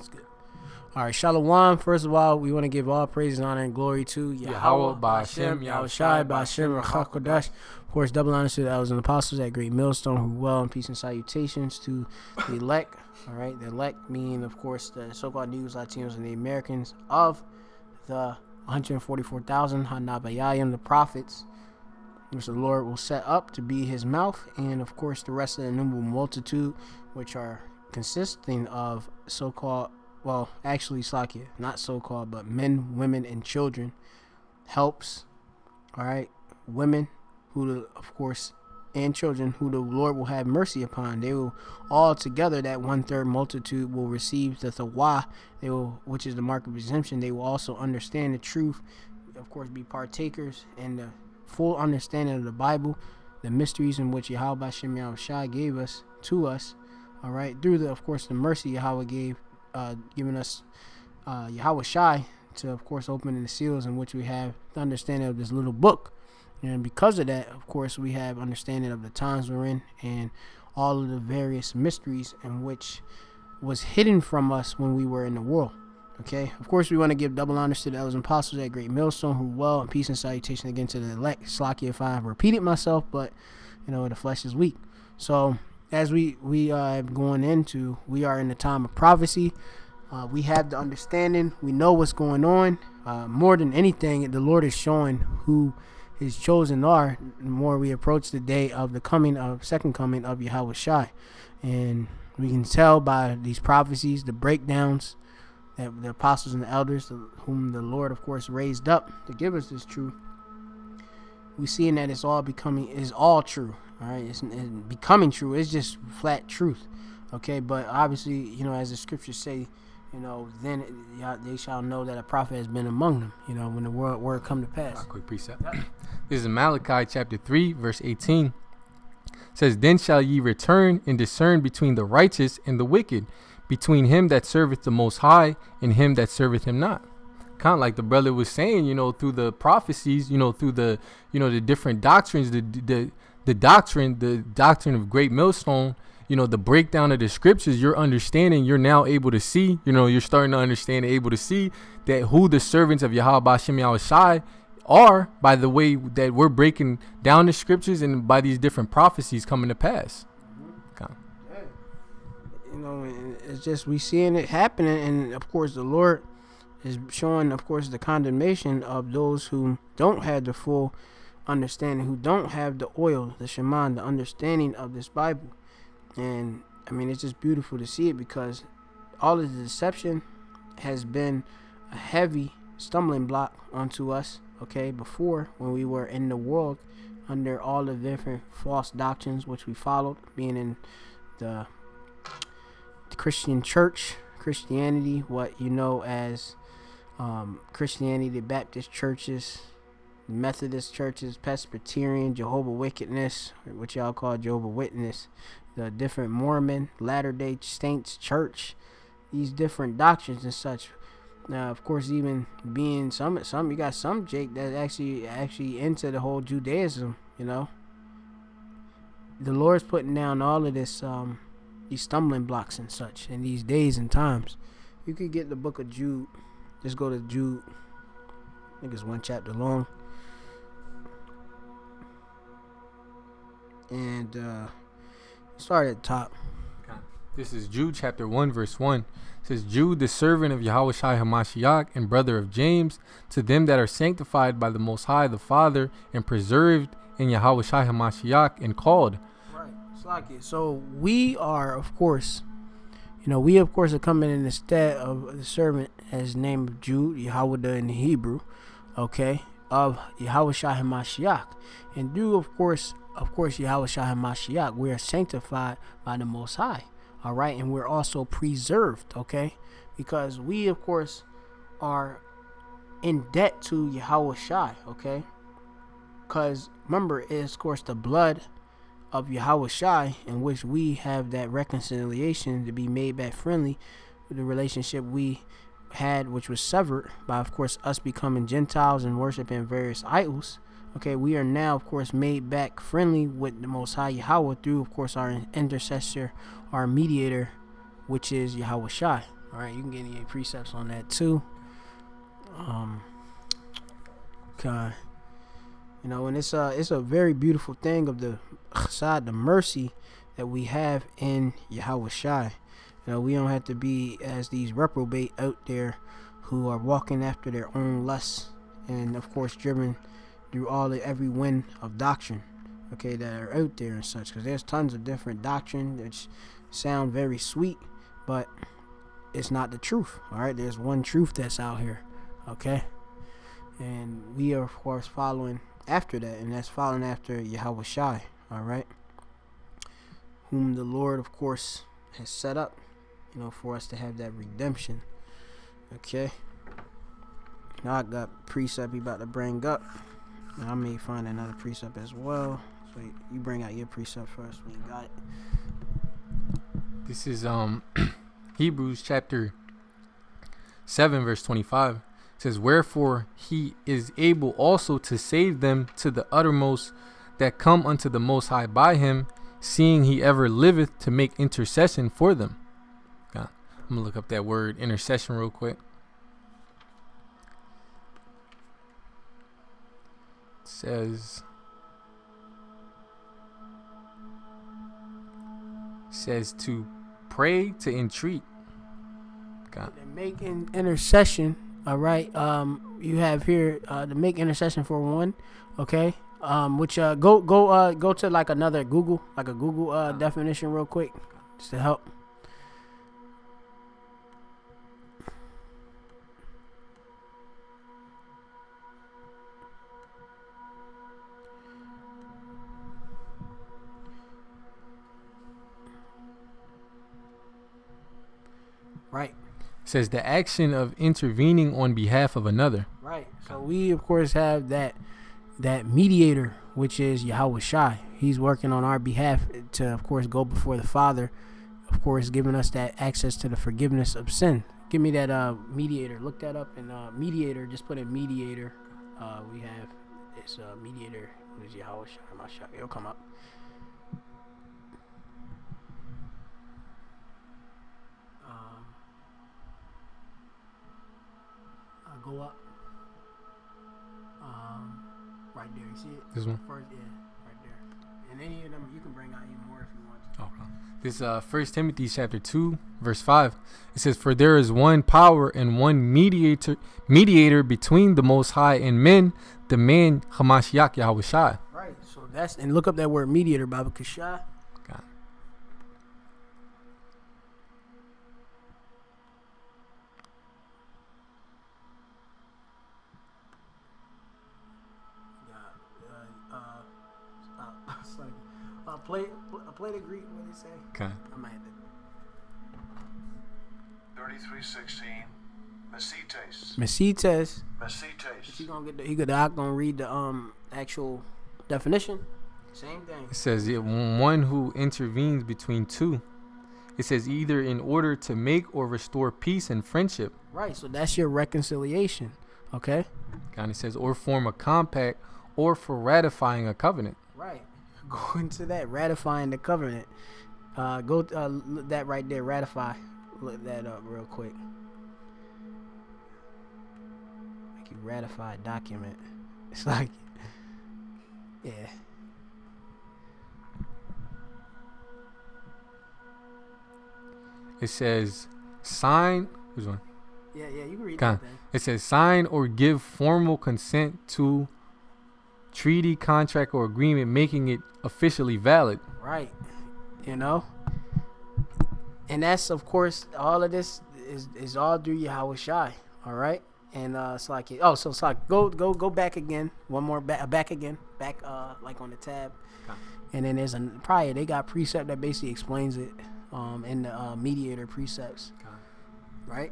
That's good. All right, Shalom. First of all, we want to give all praise, honor, and glory to Yahweh, Ba'Hashem, Yahushai, Ba'Hashem, Rachakodash. Of course, double honors to the elders and apostles at Great Millstone, who well, and peace and salutations to the elect. All right, the elect meaning, of course, the so-called Negroes, Latinos, and the Americans of the 144,000 Hanabayayim, the prophets, which the Lord will set up to be his mouth, and of course the rest of the innumerable multitude, which are consisting of so-called, well, actually, Slakia, not so-called, but men, women, and children, helps, all right, women, who, of course, and children, who the Lord will have mercy upon. They will all together, that 1/3 multitude, will receive the Thawah, they will, which is the mark of exemption. They will also understand the truth, of course, be partakers in the full understanding of the Bible, the mysteries in which Yahweh Shem Yahushai gave us to us, all right, through the, of course, the mercy Yahweh gave, giving us Yahweh Shai to, of course, open the seals in which we have the understanding of this little book. And because of that, of course, we have understanding of the times we're in and all of the various mysteries in which was hidden from us when we were in the world. Okay, of course, we want to give double honors to the elders and apostles at Great Millstone, who well, and peace and salutation again to the elect. Slacky if I have repeated myself, but the flesh is weak. So as we going into, we are in the time of prophecy. We have the understanding. We know what's going on. More than anything, the Lord is showing who his chosen are. The more we approach the day of the second coming of Yahweh Shai, and we can tell by these prophecies, the breakdowns, that the apostles and the elders, whom the Lord, of course, raised up to give us this truth. We seeing that it's all true. All right, it's becoming true. It's just flat truth. Okay, but obviously, as the scriptures say, then they shall know that a prophet has been among them. When the word come to pass. A quick precept. This is Malachi chapter 3, verse 18. It says, "Then shall ye return and discern between the righteous and the wicked, between him that serveth the Most High and him that serveth him not." Kind of like the brother was saying, through the prophecies, through the, the different doctrines, the doctrine of Great Millstone, the breakdown of the scriptures, you're understanding, you're now able to see, you're starting to understand and able to see that who the servants of Yahweh Ba'Shem Yahushai are by the way that we're breaking down the scriptures and by these different prophecies coming to pass. It's just we seeing it happening, and of course the Lord is showing, of course, the condemnation of those who don't have the full understanding, who don't have the oil, the Shaman, the understanding of this Bible. And it's just beautiful to see it, because all of the deception has been a heavy stumbling block onto us, okay, before, when we were in the world under all the different false doctrines which we followed, being in the Christian church, Christianity, what as Christianity, the Baptist churches, Methodist churches, Presbyterian, Jehovah Wickedness, what y'all call Jehovah Witness, the different Mormon, Latter-day Saints church, these different doctrines and such. Now, of course, even being some you got some Jake that actually into the whole Judaism. The Lord's putting down all of this these stumbling blocks and such in these days and times. You could get the book of Jude. Just go to Jude. I think it's one chapter long. And start at the top. This is Jude chapter 1, verse 1. It says, "Jude, the servant of Yahweh Shai HaMashiach and brother of James, to them that are sanctified by the Most High, the Father, and preserved in Yahweh Shai HaMashiach and called." So we are, of course, are coming in the stead of the servant, as name of Jude, Yahweh in the Hebrew, okay, of Yahweh Shai HaMashiach. And through, of course, Yahweh Shai HaMashiach, we are sanctified by the Most High, all right, and we're also preserved, okay, because we, of course, are in debt to Yahweh Shai, okay, because remember, it is, of course, the blood of Yahweh Shai in which we have that reconciliation to be made back friendly with the relationship we had, which was severed by, of course, us becoming Gentiles and worshiping various idols. Okay, we are now, of course, made back friendly with the Most High Yahweh through, of course, our intercessor, our mediator, which is Yahweh Shai. All right, you can get any precepts on that too. Okay. You know, and it's a very beautiful thing of the chesed, the mercy that we have in Yahweh Shai. You know, we don't have to be as these reprobate out there who are walking after their own lusts and, of course, driven through every wind of doctrine, okay, that are out there and such. Because there's tons of different doctrine that sound very sweet, but it's not the truth. All right, there's one truth that's out here, okay, and we are, of course, following after that, and that's following after Yahweh Shai. All right, whom the Lord, of course, has set up, you know, for us to have that redemption. Okay. Now I got precept he about to bring up. Now I may find another precept as well. So you bring out your precept first when you got it. This is Hebrews chapter 7 verse 25. It says, wherefore he is able also to save them to the uttermost that come unto the Most High by him, seeing he ever liveth to make intercession for them. I'm gonna look up that word intercession real quick. It says to pray, to entreat. God. Make an intercession. All right. You have here to make intercession for one. Okay. Which go to like another Google, like a Google definition real quick, just to help. Right. It says the action of intervening on behalf of another. Right. So we, of course, have that mediator, which is Yahweh Shai. He's working on our behalf to, of course, go before the Father, of course, giving us that access to the forgiveness of sin. Give me that mediator. Look that up. And mediator, just put in mediator. We have this mediator, who is Yahweh Shai. It'll come up. Go up. Right there. You see it? This one? First, yeah, right there. And any of them, you can bring out even more if you want to. Okay. This 1 Timothy chapter 2, verse 5. It says, for there is one power and one mediator between the Most High and men, the man Hamashiach Yahweh Shai. Right. So that's, and look up that word mediator, Baba Kashai. Play the Greek, what they say. Okay. I might have to. 33:16. Mesites. Mesites. He gonna read the actual definition. Same thing. It says one who intervenes between two. It says either in order to make or restore peace and friendship. Right. So that's your reconciliation. Okay. And it says or form a compact or for ratifying a covenant. Right. Go into that, ratifying the covenant. Go that right there, ratify. Look that up real quick. Like you ratify a document. It's like, yeah. It says sign. Which one? Yeah, you can read that thing. It says sign or give formal consent to treaty, contract, or agreement, making it officially valid. Right. You know? And that's, of course, all of this is all through Yahweh Shai. All right? And it's like, so it's like, go back again. One more, back again. Back, like on the tab. Okay. And then there's they got precept that basically explains it in the mediator precepts. Okay. Right?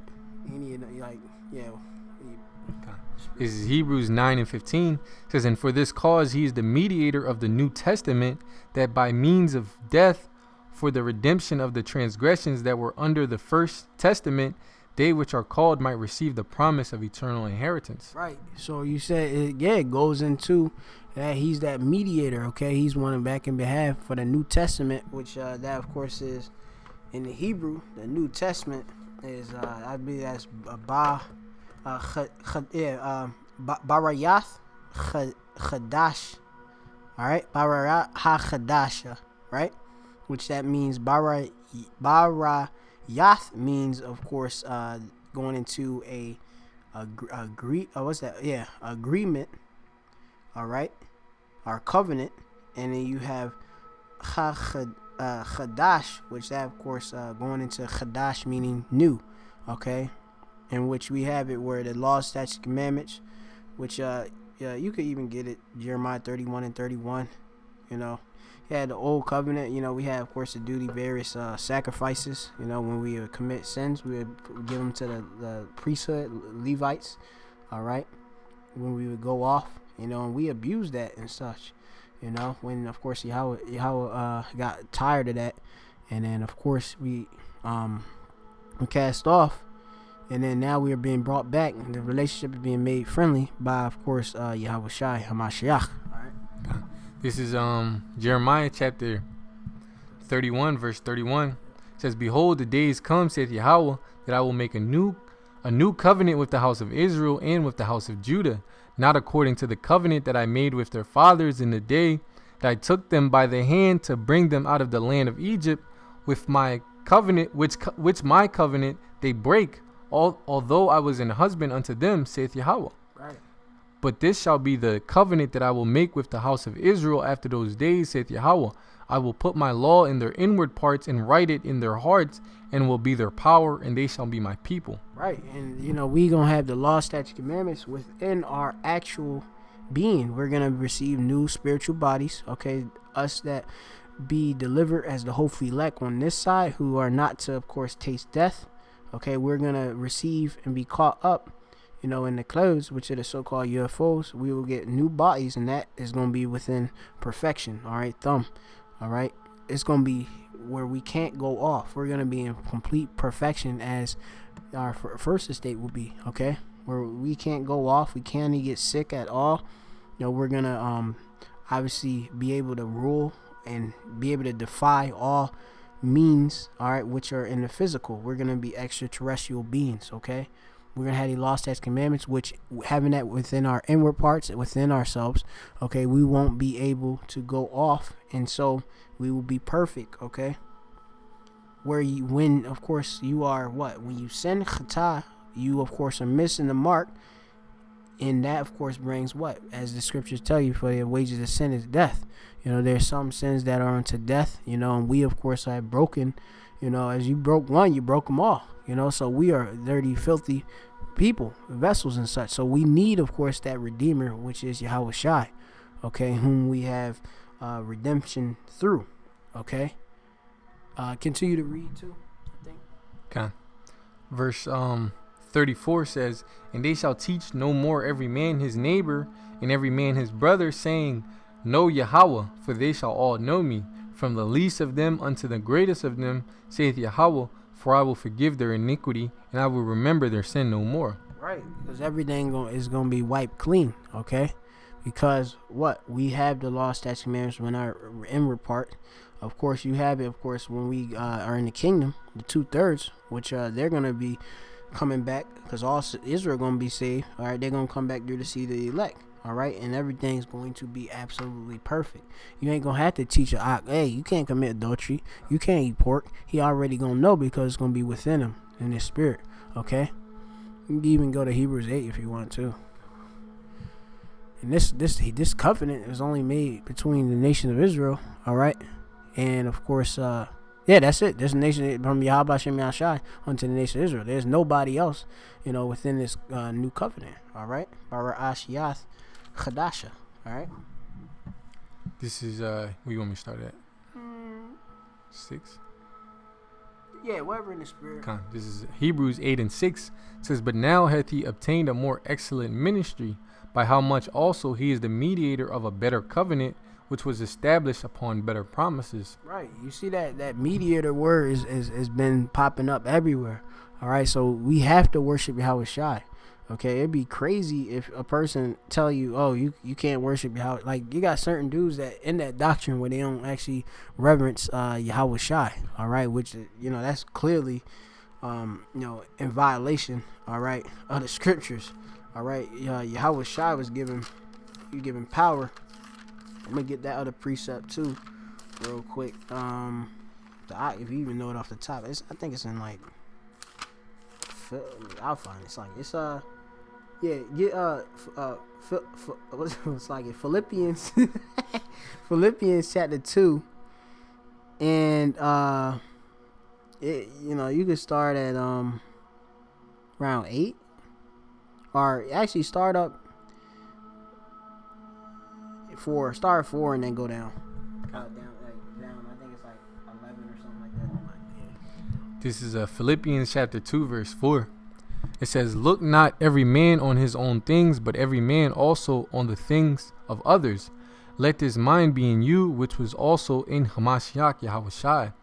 This is Hebrews 9:15. It says, and for this cause he is the mediator of the New Testament, that by means of death for the redemption of the transgressions that were under the first testament, they which are called might receive the promise of eternal inheritance. Right. So you said, it goes into that he's that mediator, okay? He's one back in behalf for the New Testament, which that, of course, is in the Hebrew, the New Testament. is I believe that's Barayath Chadash. All right, Barayat HaChadasha, right? Which that means Barayath means, of course, going into agreement. All right, our covenant, and then you have Chadash, which that, of course, going into Chadash meaning new. Okay, in which we have it where the law, statutes, commandments, which you could even get it Jeremiah 31 and 31. You know, you had the old covenant. You know, we had, of course, the duty, various sacrifices. You know, when we would commit sins, we would give them to the priesthood, Levites. All right, when we would go off, you know, and we abused that and such. You know, when, of course, Yahweh got tired of that, and then, of course, we cast off. And then now we are being brought back, and the relationship is being made friendly by, of course, Yahweh Shai HaMashiach. All right. This is Jeremiah chapter 31, verse 31. It says, "Behold, the days come, saith Yahweh, that I will make a new covenant with the house of Israel and with the house of Judah, not according to the covenant that I made with their fathers in the day that I took them by the hand to bring them out of the land of Egypt, with my covenant, which my covenant they break. Although I was an husband unto them, saith Yahweh. Right. But this shall be the covenant that I will make with the house of Israel after those days, saith Yahweh. I will put my law in their inward parts and write it in their hearts, and will be their power, and they shall be my people." Right. And, you know, we going to have the law, statutes, commandments within our actual being. We're going to receive new spiritual bodies. Okay. Us that be delivered as the whole elect on this side, who are not to, of course, taste death. Okay, we're going to receive and be caught up, you know, in the clouds, which are the so-called UFOs. We will get new bodies, and that is going to be within perfection. All right, all right. It's going to be where we can't go off. We're going to be in complete perfection as our first estate will be, okay, where we can't go off. We can't get sick at all. You know, we're going to obviously be able to rule and be able to defy all means, all right, which are in the physical. We're going to be extraterrestrial beings, okay? We're going to have the law, statutes, commandments, which having that within our inward parts, within ourselves, okay, we won't be able to go off, and so we will be perfect, okay? When, of course, you are what? When you sin chata, you, of course, are missing the mark, and that, of course, brings what? As the scriptures tell you, for the wages of sin is death. You know, there's some sins that are unto death, you know, and we, of course, have broken, you know, as you broke one, you broke them all, you know, so we are dirty, filthy people, vessels and such. So we need, of course, that Redeemer, which is Yahweh Shai, okay, whom we have redemption through, okay. Continue to read, too, I think. Okay. Verse 34 says, "And they shall teach no more every man his neighbor and every man his brother, saying, Know Yahweh, for they shall all know me, from the least of them unto the greatest of them, saith Yahweh, for I will forgive their iniquity, and I will remember their sin no more." Right, because everything is going to be wiped clean, okay? Because what? We have the law, statutes, commandments in our inward part. Of course, you have it, of course, when we are in the kingdom, the 2/3, which they're going to be coming back, because all Israel going to be saved, all right? They're going to come back through to see the elect. All right, and everything's going to be absolutely perfect. You ain't gonna have to teach hey, you can't commit adultery, you can't eat pork. He already gonna know, because it's gonna be within him in his spirit. Okay, you can even go to Hebrews 8 if you want to. And this covenant is only made between the nation of Israel. All right, and of course, that's it. There's a nation from Yahweh Shem Yahshai unto the nation of Israel. There's nobody else, you know, within this new covenant. All right, Bara'ashiyath Chadasha. All right. This is where you want me to start at? 6. Yeah, whatever in the spirit. This is Hebrews 8 and 6. It says, "But now hath he obtained a more excellent ministry, by how much also he is the mediator of a better covenant, which was established upon better promises." Right. You see that mediator word is been popping up everywhere. All right. So we have to worship Yahweh Shai. Okay, it'd be crazy if a person tell you, oh, you can't worship Yahweh. Like, you got certain dudes that in that doctrine where they don't actually reverence Yahweh Shai, all right, which, you know, that's clearly in violation, all right, of the scriptures, all right. Yahweh Shai was given power. I'm gonna get that other precept too, real quick. If you even know it off the top, I think it's in like. I'll find it. It's like it's like in Philippians, Philippians chapter 2, and you could start at round 8, or actually start up. Start 4 and then go down. Down. I think it's like 11 or something like that. This is Philippians chapter 2 verse 4. It says, "Look not every man on his own things, but every man also on the things of others. Let this mind be in you, which was also in Hamashiach Yahushai,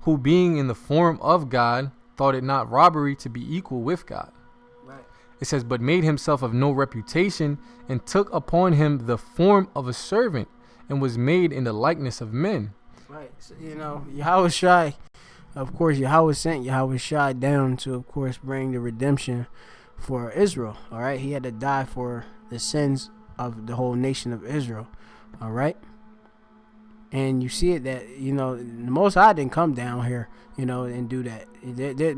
who being in the form of God, thought it not robbery to be equal with God." It says, "But made himself of no reputation, and took upon him the form of a servant, and was made in the likeness of men." Right. So, Yahweh Shai, of course, Yahweh sent Yahweh Shai down to, of course, bring the redemption for Israel. All right. He had to die for the sins of the whole nation of Israel. All right. And you see it that, the Most High didn't come down here, and do that.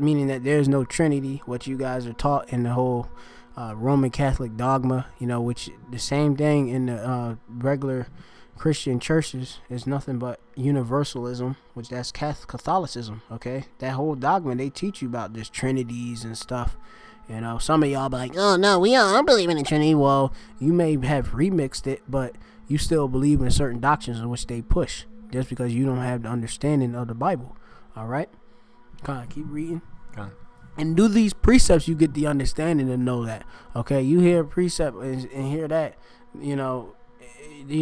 Meaning that there's no Trinity, what you guys are taught in the whole Roman Catholic dogma, which the same thing in the regular Christian churches is nothing but universalism, which that's Catholicism, okay? That whole dogma, they teach you about this Trinities and stuff. Some of y'all be like, "Oh, no, I don't believe in the Trinity." Well, you may have remixed it, but you still believe in certain doctrines in which they push, just because you don't have the understanding of the Bible. All right? Keep reading. And do these precepts, you get the understanding to know that. Okay? You hear a precept and hear that, he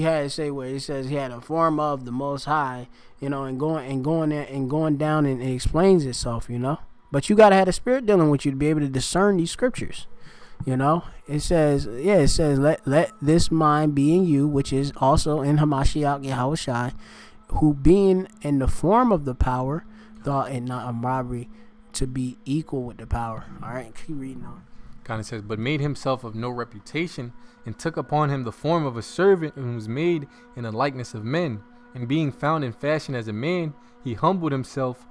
had to say where it says he had a form of the Most High, and going there and going down, and it explains itself, But you got to have the Spirit dealing with you to be able to discern these scriptures. It says, let this mind be in you, which is also in Hamashiach Yahushai, who being in the form of the power, thought it not a robbery to be equal with the power. All right, keep reading on. God says, "But made himself of no reputation, and took upon him the form of a servant, and was made in the likeness of men. And being found in fashion as a man, he humbled himself,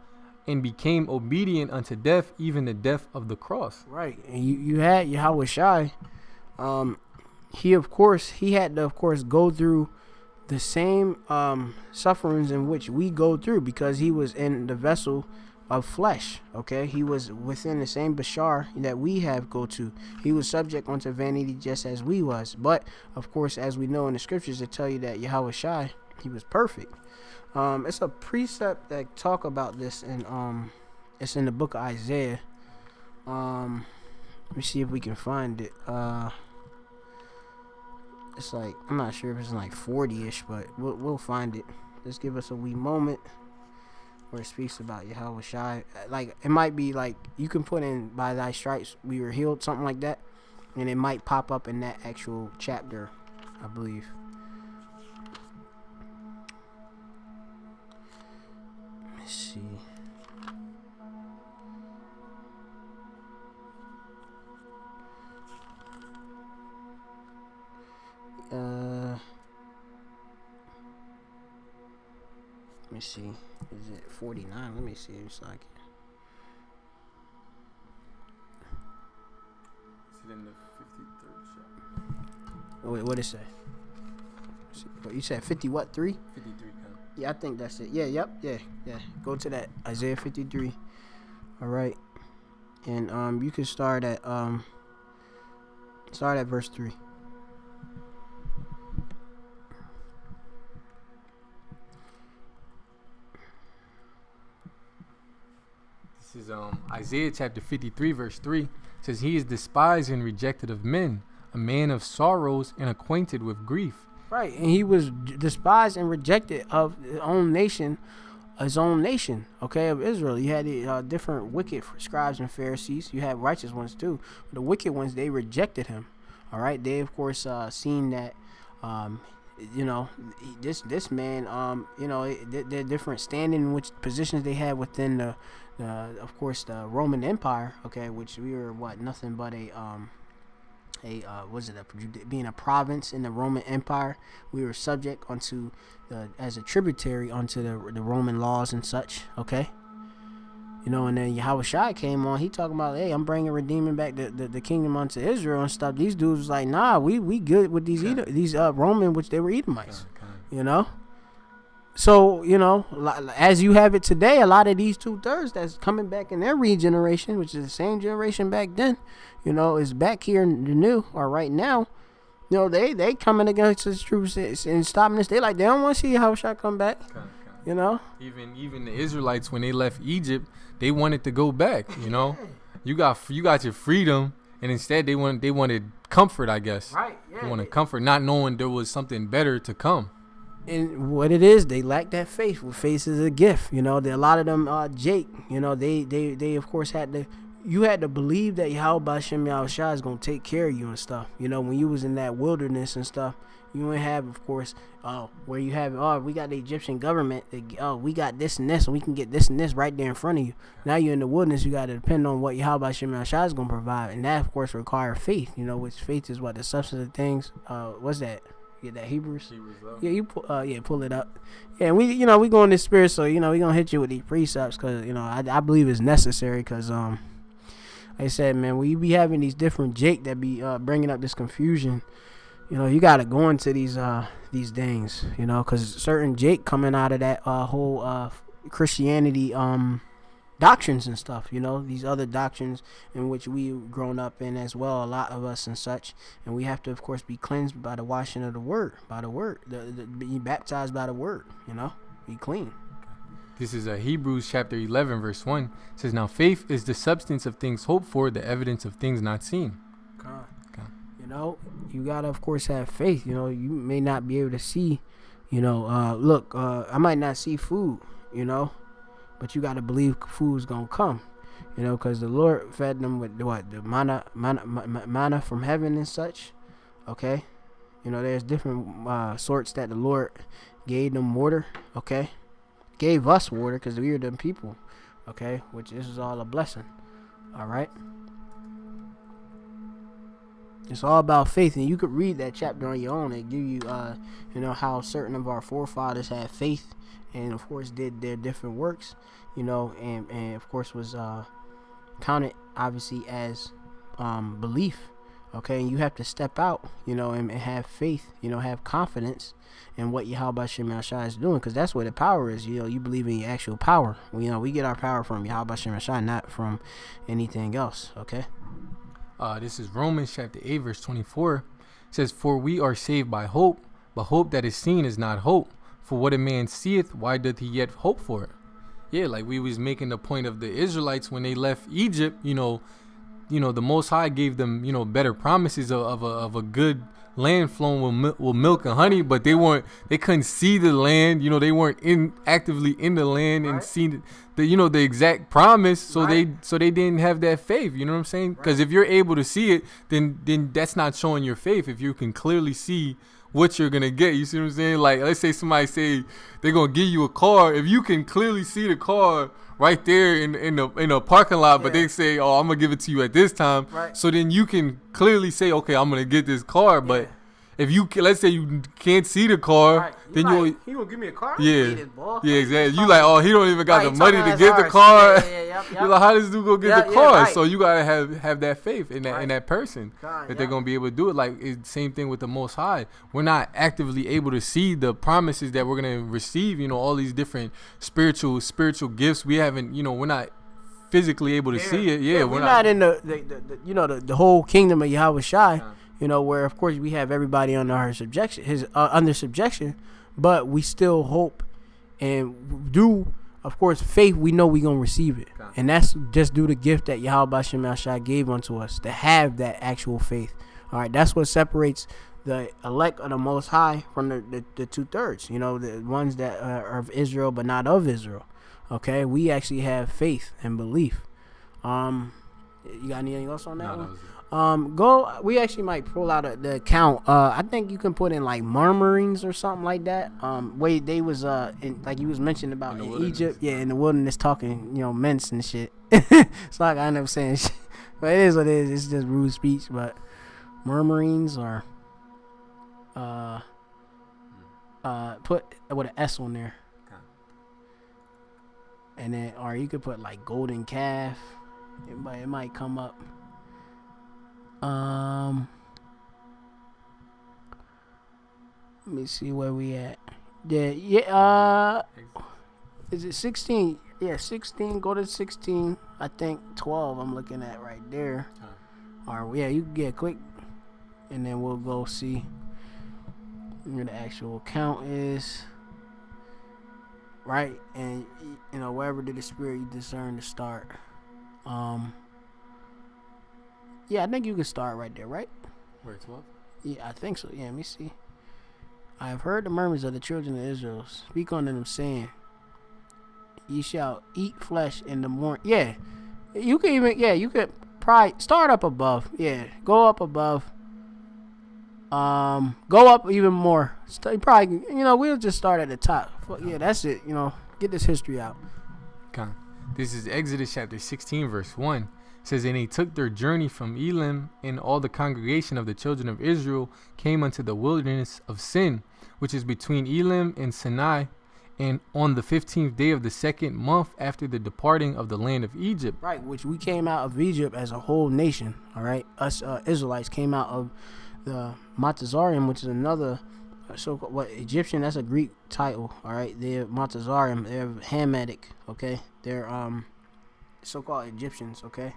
and became obedient unto death, even the death of the cross." Right. And you had Yahweh Shai. He had to, of course, go through the same sufferings in which we go through, because he was in the vessel of flesh. Okay. He was within the same bashar that we have go to. He was subject unto vanity just as we was. But, of course, as we know in the scriptures, they tell you that Yahweh Shai, he was perfect. It's a precept that talk about this, and it's in the book of Isaiah. Let me see if we can find it. It's like, I'm not sure if it's like 40-ish, but we'll find it. Just give us a wee moment where it speaks about Yahweh Shai. Like, it might be like, you can put in "by thy stripes we were healed," something like that, and it might pop up in that actual chapter, I believe. See. Let me see. Is it 49? Let me see. It's like. Is it in the 53rd chapter? Wait, what did it say? What you said? 50 what? 3? 53. Yeah, I think that's it. Yeah. Go to that Isaiah 53. All right, and you can start at verse 3. This is Isaiah chapter 53 verse 3. It says, "He is despised and rejected of men, a man of sorrows and acquainted with grief." Right, and he was despised and rejected of his own nation, okay, of Israel. You had different wicked scribes and Pharisees. You had righteous ones too. The wicked ones, they rejected him. All right, they of course seen that, this man, the different standing, which positions they had within of course, the Roman Empire. Okay, which we were nothing but being a province in the Roman Empire. We were subject unto as a tributary unto the Roman laws and such. Okay. And then Yahushua came on. He talking about, hey, I'm redeeming back the kingdom unto Israel and stuff. These dudes was like, nah, we good with these Roman, which they were Edomites. So as you have it today, a lot of these 2/3 that's coming back in their regeneration, which is the same generation back then, is back here in the new or right now. They coming against the troops and stopping this. They don't want to see Yahushua come back. Even the Israelites, when they left Egypt, they wanted to go back. You got your freedom, and instead they wanted comfort, I guess. Right. Yeah. They wanted comfort, not knowing there was something better to come. And what it is, they lack that faith. Well, faith is a gift. A lot of them, Jake. They of course had to. You had to believe that Yahweh Shem Yahushua is gonna take care of you and stuff. When you was in that wilderness and stuff. You ain't have, of course, where you have, we got the Egyptian government. We got this and this, and we can get this and this right there in front of you. Now you're in the wilderness. You got to depend on what Yahweh Shem Yahushua is going to provide. And that, of course, requires faith, which faith is what? The substance of things. What's that? Yeah, that Hebrews? Yeah, you pull it up. Yeah, and we go in this spirit, so, we going to hit you with these precepts because, I believe it's necessary because, like I said, man, we be having these different Jake that be bringing up this confusion. You got to go into these things, because certain Jake coming out of that whole Christianity doctrines and stuff, these other doctrines in which we've grown up in as well, a lot of us and such. And we have to, of course, be cleansed by the washing of the word, be baptized by the word, be clean. This is Hebrews chapter 11, verse 1. It says, now faith is the substance of things hoped for, the evidence of things not seen. You gotta, of course, have faith. You may not be able to see, look, I might not see food, but you gotta believe food's gonna come, because the Lord fed them with the manna from heaven and such. Okay, there's different sorts that the Lord gave them water. Okay, gave us water because we are them people. Okay, which this is all a blessing. All right. It's all about faith, and you could read that chapter on your own. It give you, how certain of our forefathers had faith, and of course did their different works, and of course was counted obviously as belief. Okay, and you have to step out, and have faith, have confidence in what Yahweh Shem Yahushua is doing, because that's where the power is. You believe in your actual power. We get our power from Yahweh Shem Yahushua, not from anything else. Okay. This is Romans chapter 8, verse 24. It says, for we are saved by hope, but hope that is seen is not hope. For what a man seeth, why doth he yet hope for it? Yeah, like we was making the point of the Israelites when they left Egypt, the Most High gave them, better promises of a good land flowing with milk and honey, but they couldn't see the land. They weren't actively in the land and see the exact promise. So they didn't have that faith. You know what I'm saying? Because if you're able to see it, then that's not showing your faith. If you can clearly see what you're gonna get, you see what I'm saying? Like, let's say somebody say they're gonna give you a car. If you can clearly see the car right there in a parking lot, but they say, oh, I'm gonna give it to you at this time. Right. So then you can clearly say, okay, I'm gonna get this car. But if let's say you can't see the car, then he gonna give me a car? Yeah, exactly. You like, oh, he don't even got the money to get the car. You're like, how does this dude go get the car? Right. So you gotta have that faith in that person that they're gonna be able to do it. Like, it's the same thing with the Most High. We're not actively able to see the promises that we're gonna receive. All these different spiritual gifts. We haven't. We're not physically able to see it. Yeah, we're not in the whole kingdom of Yahweh Shai. Where of course we have everybody under subjection, but we still hope and do, of course, faith. We know we gonna receive it, and that's just due the gift that Yahweh Shem Yahushua gave unto us to have that actual faith. All right, that's what separates the elect of the Most High from the 2/3. The ones that are of Israel but not of Israel. Okay, we actually have faith and belief. You got anything else on that No, one? that was it. We actually might pull out the account. I think you can put in like murmurings or something like that. Way they was like you was mentioning about in Egypt, in the wilderness talking, mince and shit. It's like I end up saying shit, but it is what it is. It's just rude speech. But murmurings or put with an S on there, and then or you could put like golden calf. It might come up. Let me see where we at. Is it 16? Yeah, 16. Go to 16. I think 12. I'm looking at right there. Or yeah, you can get quick, and then we'll go see where the actual count is. Right, and wherever did the spirit you discern to start. Yeah, I think you can start right there, right? Where 12? Yeah, I think so. Yeah, let me see. I have heard the murmurs of the children of Israel. Speak unto them, saying, ye shall eat flesh in the morning. Yeah, you could probably start up above. Yeah, go up above. Go up even more. Probably, we'll just start at the top. Yeah, that's it. Get this history out. Okay. This is Exodus chapter 16, verse 1. It says, and they took their journey from Elim, and all the congregation of the children of Israel came unto the wilderness of Sin, which is between Elim and Sinai, and on the 15th day of the 2nd month after the departing of the land of Egypt. Right, which we came out of Egypt as a whole nation, all right? Us Israelites came out of the Matazarium, which is another so-called Egyptian, that's a Greek title, all right? They're Matazarium, they're Hamitic, okay? They're so-called Egyptians, okay?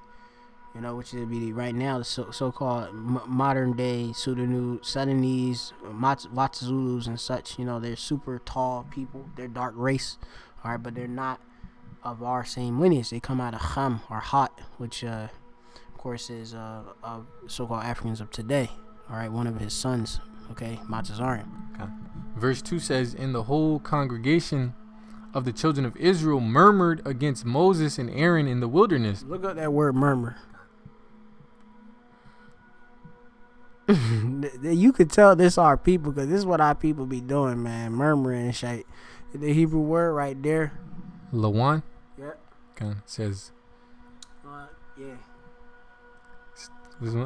Which would be right now the so-called modern day Sudanese, Watzulus and such. They're super tall people. They're dark race, all right, but they're not of our same lineage. They come out of Ham or Hot, which of course is of so-called Africans of today. All right, one of his sons, okay, Matazarian. Okay. Verse 2 says, and the whole congregation of the children of Israel murmured against Moses and Aaron in the wilderness. Look up that word murmur. You could tell this our people, because this is what our people be doing, man. Murmuring and shit. The Hebrew word right there. Lawan? Yeah. Okay. Says. Yeah.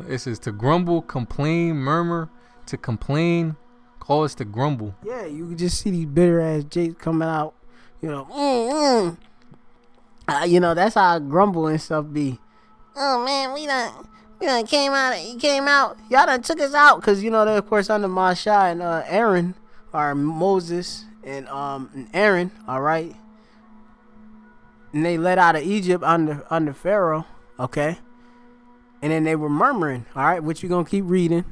It says to grumble, complain, murmur, to complain, cause to grumble. Yeah, you can just see these bitter ass jakes coming out. That's how grumble and stuff be. Oh man, we done came out. He came out. Y'all done took us out, cause they're of course under Moshe and Aaron, or Moses and Aaron. All right, and they let out of Egypt under Pharaoh. Okay, and then they were murmuring. All right, which you gonna keep reading?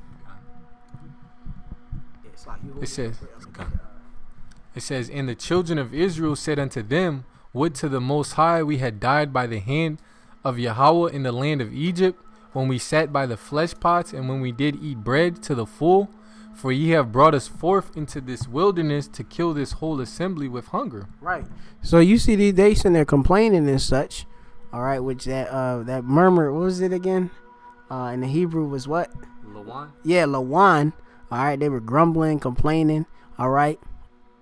It says, and the children of Israel said unto them, would to the Most High we had died by the hand of Yahweh in the land of Egypt, when we sat by the flesh pots, and when we did eat bread to the full, for ye have brought us forth into this wilderness to kill this whole assembly with hunger. Right. So you see they sitting there complaining and such. All right, which that murmur, what was it again? In the Hebrew was what? Lawan. Yeah, Lawan. All right, they were grumbling, complaining. All right,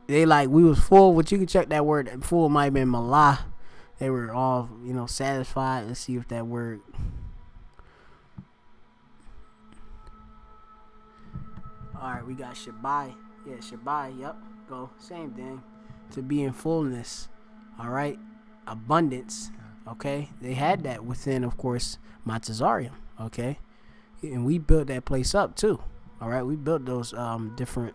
they like we was full. Which you can check that word. Full might have been malah. They were all satisfied. Let's see if that word. All right, we got Shabai. Yeah, Shabai. Yep. Go. Same thing. To be in fullness. All right. Abundance. Okay. They had that within, of course, Matazarium. Okay. And we built that place up too. All right. We built those different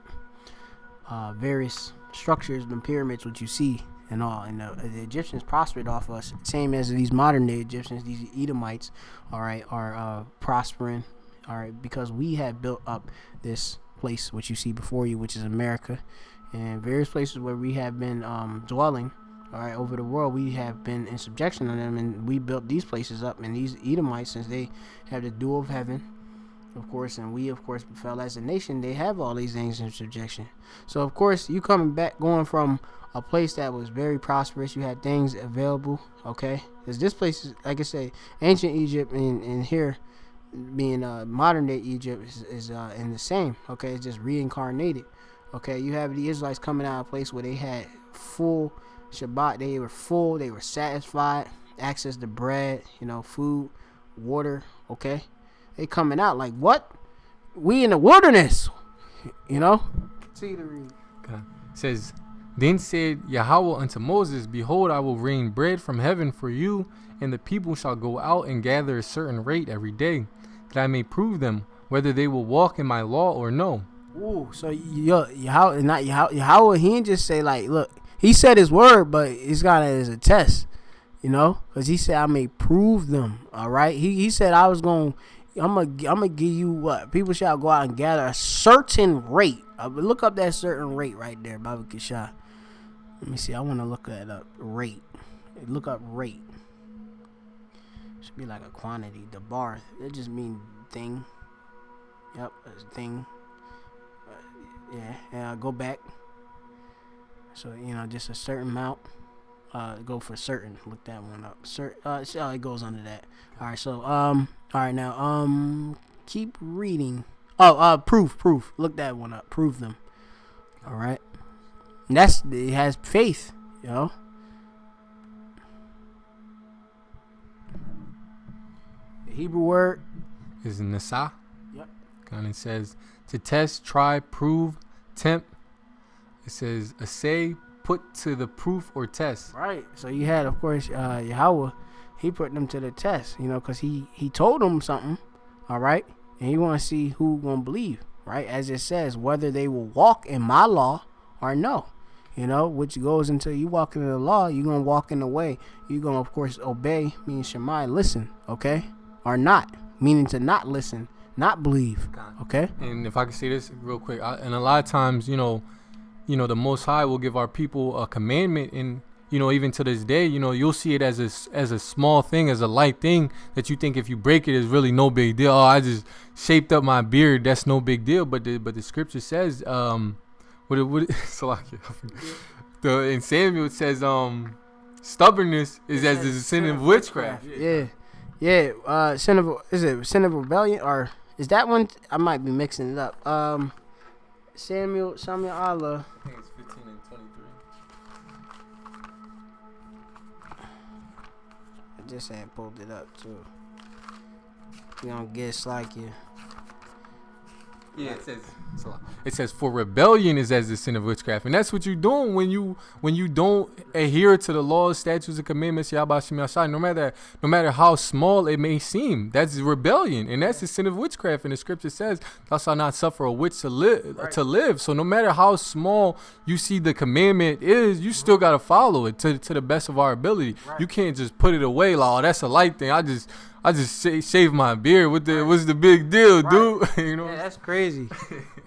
various structures and pyramids, which you see and all. And the Egyptians prospered off us. Same as these modern day Egyptians, these Edomites, all right, are prospering. All right. Because we have built up this place which you see before you, which is America, and various places where we have been dwelling, all right, over the world. We have been in subjection to them, and we built these places up. And these Edomites, since they have the dew of heaven, of course, and we of course fell as a nation, they have all these things in subjection. So of course you coming back, going from a place that was very prosperous. You had things available, okay? Because this place is, like I say, ancient Egypt and here being modern day Egypt is in the same, okay? It's just reincarnated, okay? You have the Israelites coming out of a place where they had full Shabbat. They were full. They were satisfied. Access to bread, food, water, okay? They coming out like, what? We in the wilderness, Continue to read. Okay. It says, then said Yahweh unto Moses, behold, I will rain bread from heaven for you, and the people shall go out and gather a certain rate every day, that I may prove them whether they will walk in my law or no. Ooh, so Yahweh, he didn't just say like, look, he said his word, but it's got it as a test, because he said I may prove them. All right, he said I'm gonna give you what people shall go out and gather a certain rate. Look up that certain rate right there, Baba Kishah. Let me see. I want to look that up. Rate. Look up rate. Should be like a quantity. The bar. It just mean thing. Yep, a thing. Yeah. Go back. So just a certain amount. Go for certain. Look that one up. It goes under that. All right. So all right now. Keep reading. Proof. Look that one up. Prove them. All right. And it has faith, The Hebrew word is nasa. Yep. And it says to test, try, prove, tempt. It says assay, put to the proof or test. Right. So you had, of course, Yahweh. He put them to the test, because he told them something. All right. And he want to see who gonna believe, right? As it says, whether they will walk in my law or no, which goes until you walk into the law, you're gonna walk in the way. You're gonna, of course, obey, meaning Shema, listen, okay, or not, meaning to not listen, not believe, okay. And if I can say this real quick, and a lot of times, the Most High will give our people a commandment, and even to this day, you'll see it as a small thing, as a light thing that you think if you break it is really no big deal. Oh, I just shaped up my beard, that's no big deal. But the scripture says, in Samuel it says, stubbornness is as the sin of witchcraft. Yeah. Sin of rebellion, or is that one? I might be mixing it up. Samuel Allah. I think it's 15 and 23. I just had pulled it up too. You don't guess like you. Yeah, it says for rebellion is as the sin of witchcraft, and that's what you're doing when you don't adhere to the laws, statutes, and commandments. No matter how small it may seem, that's rebellion, and that's the sin of witchcraft. And the scripture says, "Thou shalt not suffer a witch to live." Right. To live. So no matter how small you see the commandment is, you still gotta follow it to the best of our ability. Right. You can't just put it away like, "Oh, that's a light thing. I just shave my beard. What's the big deal, dude?" Yeah, that's crazy.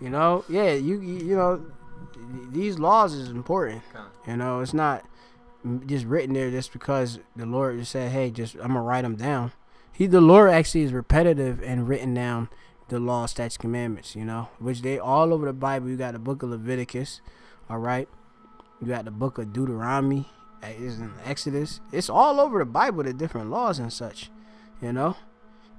Yeah, you these laws is important. It's not just written there just because the Lord just said, "Hey, I'm gonna write them down." The Lord actually is repetitive and written down the law, statutes, commandments. Which they all over the Bible. You got the book of Leviticus, all right. You got the book of Deuteronomy. It's in Exodus. It's all over the Bible, the different laws and such.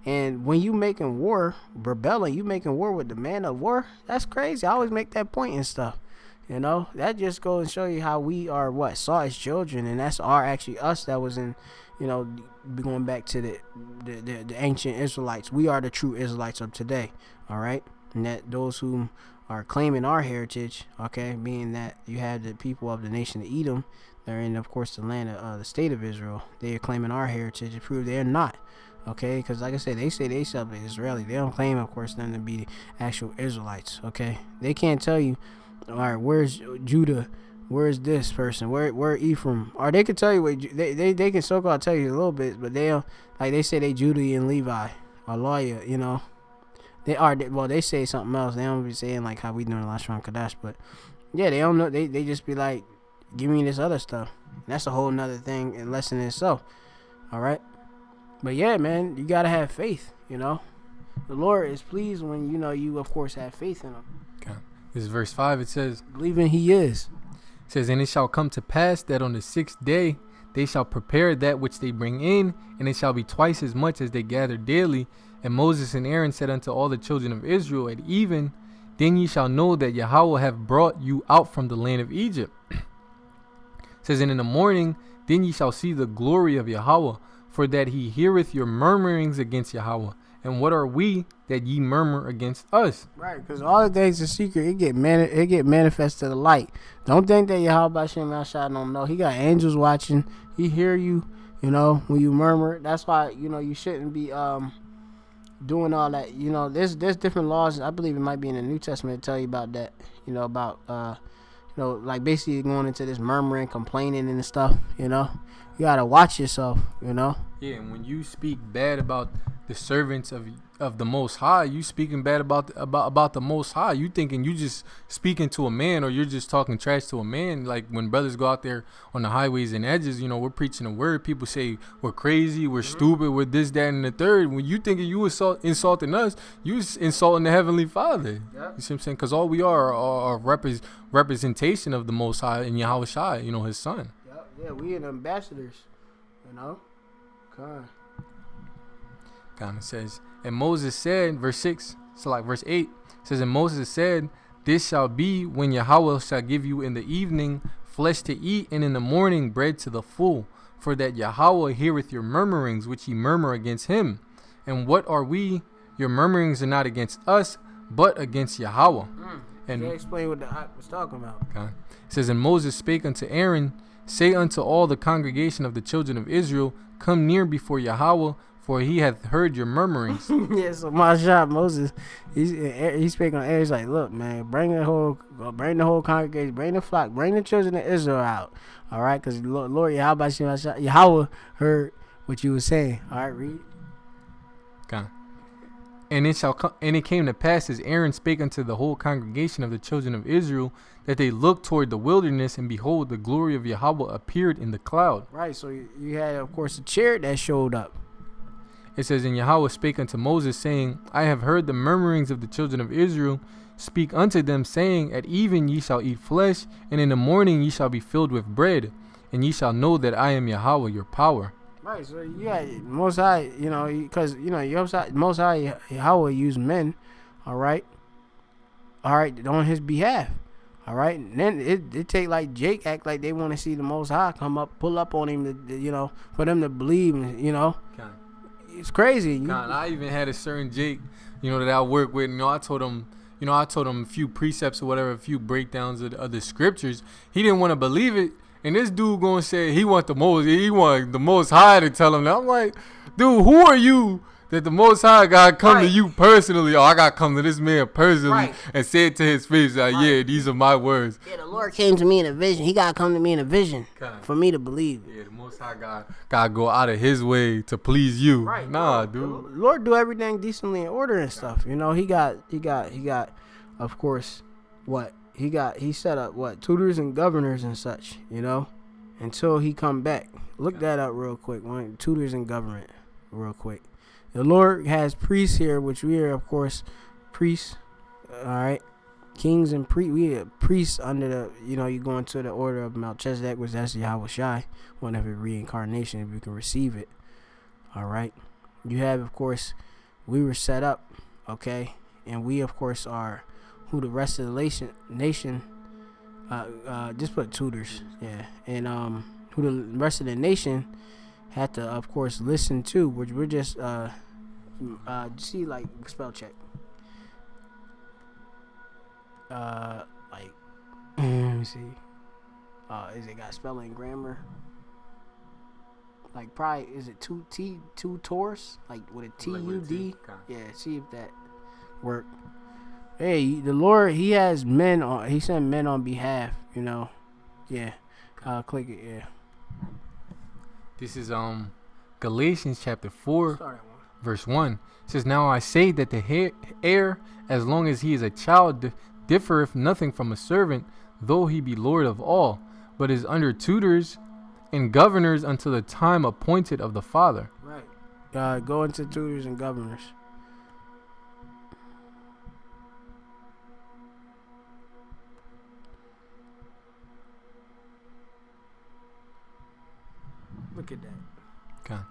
And when you making war, rebelling, you making war with the man of war, that's crazy. I always make that point and stuff. That just goes and show you how we are saw as children, and that's actually us that was in, going back to the ancient Israelites. We are the true Israelites of today, all right? And that those who are claiming our heritage, okay, being that you have the people of the nation of Edom, they're in, of course, the land of the state of Israel. They are claiming our heritage to prove they're not. Okay, because like I said, they say they self Israeli. They don't claim, of course, them to be the actual Israelites. Okay, they can't tell you, all right, where's Judah, where's this person, where Ephraim, or they can tell you what they can so-called tell you a little bit, but they don't, like they say they Judah and Levi or lawyer. They say something else. They don't be saying like how we doing in Lashon Kodash, but yeah, they don't know. They just be like, give me this other stuff. And that's a whole nother thing and lesson in itself. All right. But yeah, man, you gotta have faith. The Lord is pleased when you of course have faith in Him. Okay. This is verse 5. It says, "Believing He is." It says, and it shall come to pass that on the 6th day they shall prepare that which they bring in, and it shall be twice as much as they gather daily. And Moses and Aaron said unto all the children of Israel at even, then ye shall know that Yahweh have brought you out from the land of Egypt. It says, and in the morning then ye shall see the glory of Yahweh, for that he heareth your murmurings against Yahweh. And what are we that ye murmur against us? Right, because all the things in secret, it get manifest to the light. Don't think that Yahweh Hashem Yahshua don't know. He got angels watching. He hear you, when you murmur. That's why, you shouldn't be doing all that. There's different laws. I believe it might be in the New Testament to tell you about that. About like basically going into this murmuring, complaining and stuff. You gotta watch yourself. Yeah, and when you speak bad about the servants of the Most High, you speaking bad about the Most High. You thinking you just speaking to a man, or you're just talking trash to a man. Like when brothers go out there on the highways and edges, we're preaching the word. People say we're crazy, we're stupid, we're this, that, and the third. When you thinking you insulting us, you insulting the Heavenly Father. Yep. You see what I'm saying? Because all we are representation of the Most High and Yahweh Shai, His Son. Yep. Yeah, we are ambassadors. God says, and Moses said, verse 6, so like verse 8 says, and Moses said, this shall be when Yahweh shall give you in the evening flesh to eat, and in the morning bread to the full, for that Yahweh heareth your murmurings which ye murmur against him. And what are we? Your murmurings are not against us, but against Yahweh. And can you explain what the Ak was talking about? Okay. It says, and Moses spake unto Aaron, say unto all the congregation of the children of Israel, come near before Yahweh, for he hath heard your murmurings. Yeah, so my shot, Moses, he spake on Aaron. He's like, look, man, bring the whole congregation, bring the flock, bring the children of Israel out. All right, because Lord Yahweh heard what you were saying. All right, read. Okay. And it came to pass as Aaron spake unto the whole congregation of the children of Israel, that they looked toward the wilderness, and behold, the glory of Yahweh appeared in the cloud. Right, so you had, of course, a chariot that showed up. It says, and Yahweh spake unto Moses, saying, I have heard the murmurings of the children of Israel. Speak unto them, saying, at even ye shall eat flesh, and in the morning ye shall be filled with bread, and ye shall know that I am Yahweh, your power. Right, so Most High, because Most High Yahweh used men, all right, on his behalf. All right, and then it take like Jake act like they want to see the Most High come up, pull up on him, for them to believe, It's crazy. I even had a certain Jake, that I work with. I told him a few precepts or whatever, a few breakdowns of the scriptures. He didn't want to believe it, and this dude gonna say he want the Most High to tell him that. I'm like, dude, who are you that the Most High God come to you personally? I got to come to this man personally and say it to his face. Like, yeah, these are my words. Yeah, the Lord came to me in a vision. He got to come to me in a vision for me to believe. Yeah, the Most High God got to go out of his way to please you. Right. Nah, dude. The Lord do everything decently in order and stuff. He got, of course, he set up tutors and governors and such, until he come back. Look that up real quick. Tutors and government real quick. The Lord has priests here, which we are, of course, priests. All right, kings and priests. We are priests under the, you go into the order of Melchizedek, which that's Yahweh Shai, one of his reincarnation, if you can receive it. All right, you have, of course, we were set up, okay, and we, of course, are who the rest of the nation. Just put tutors, yeah, and who the rest of the nation had to, of course, listen to, which we're just see, like, spell check. Let me see. Is it got spelling grammar? Like, probably, is it two Taurus? Like, with a T-U-D? Yeah, see if that work. Hey, the Lord, he has men on, he sent men on behalf, Yeah. Click it, yeah. This is Galatians chapter 4, verse 1. It says, now I say that the heir, as long as he is a child, differeth nothing from a servant, though he be Lord of all, but is under tutors and governors until the time appointed of the Father. Right. Go into tutors and governors. Look at that. Okay.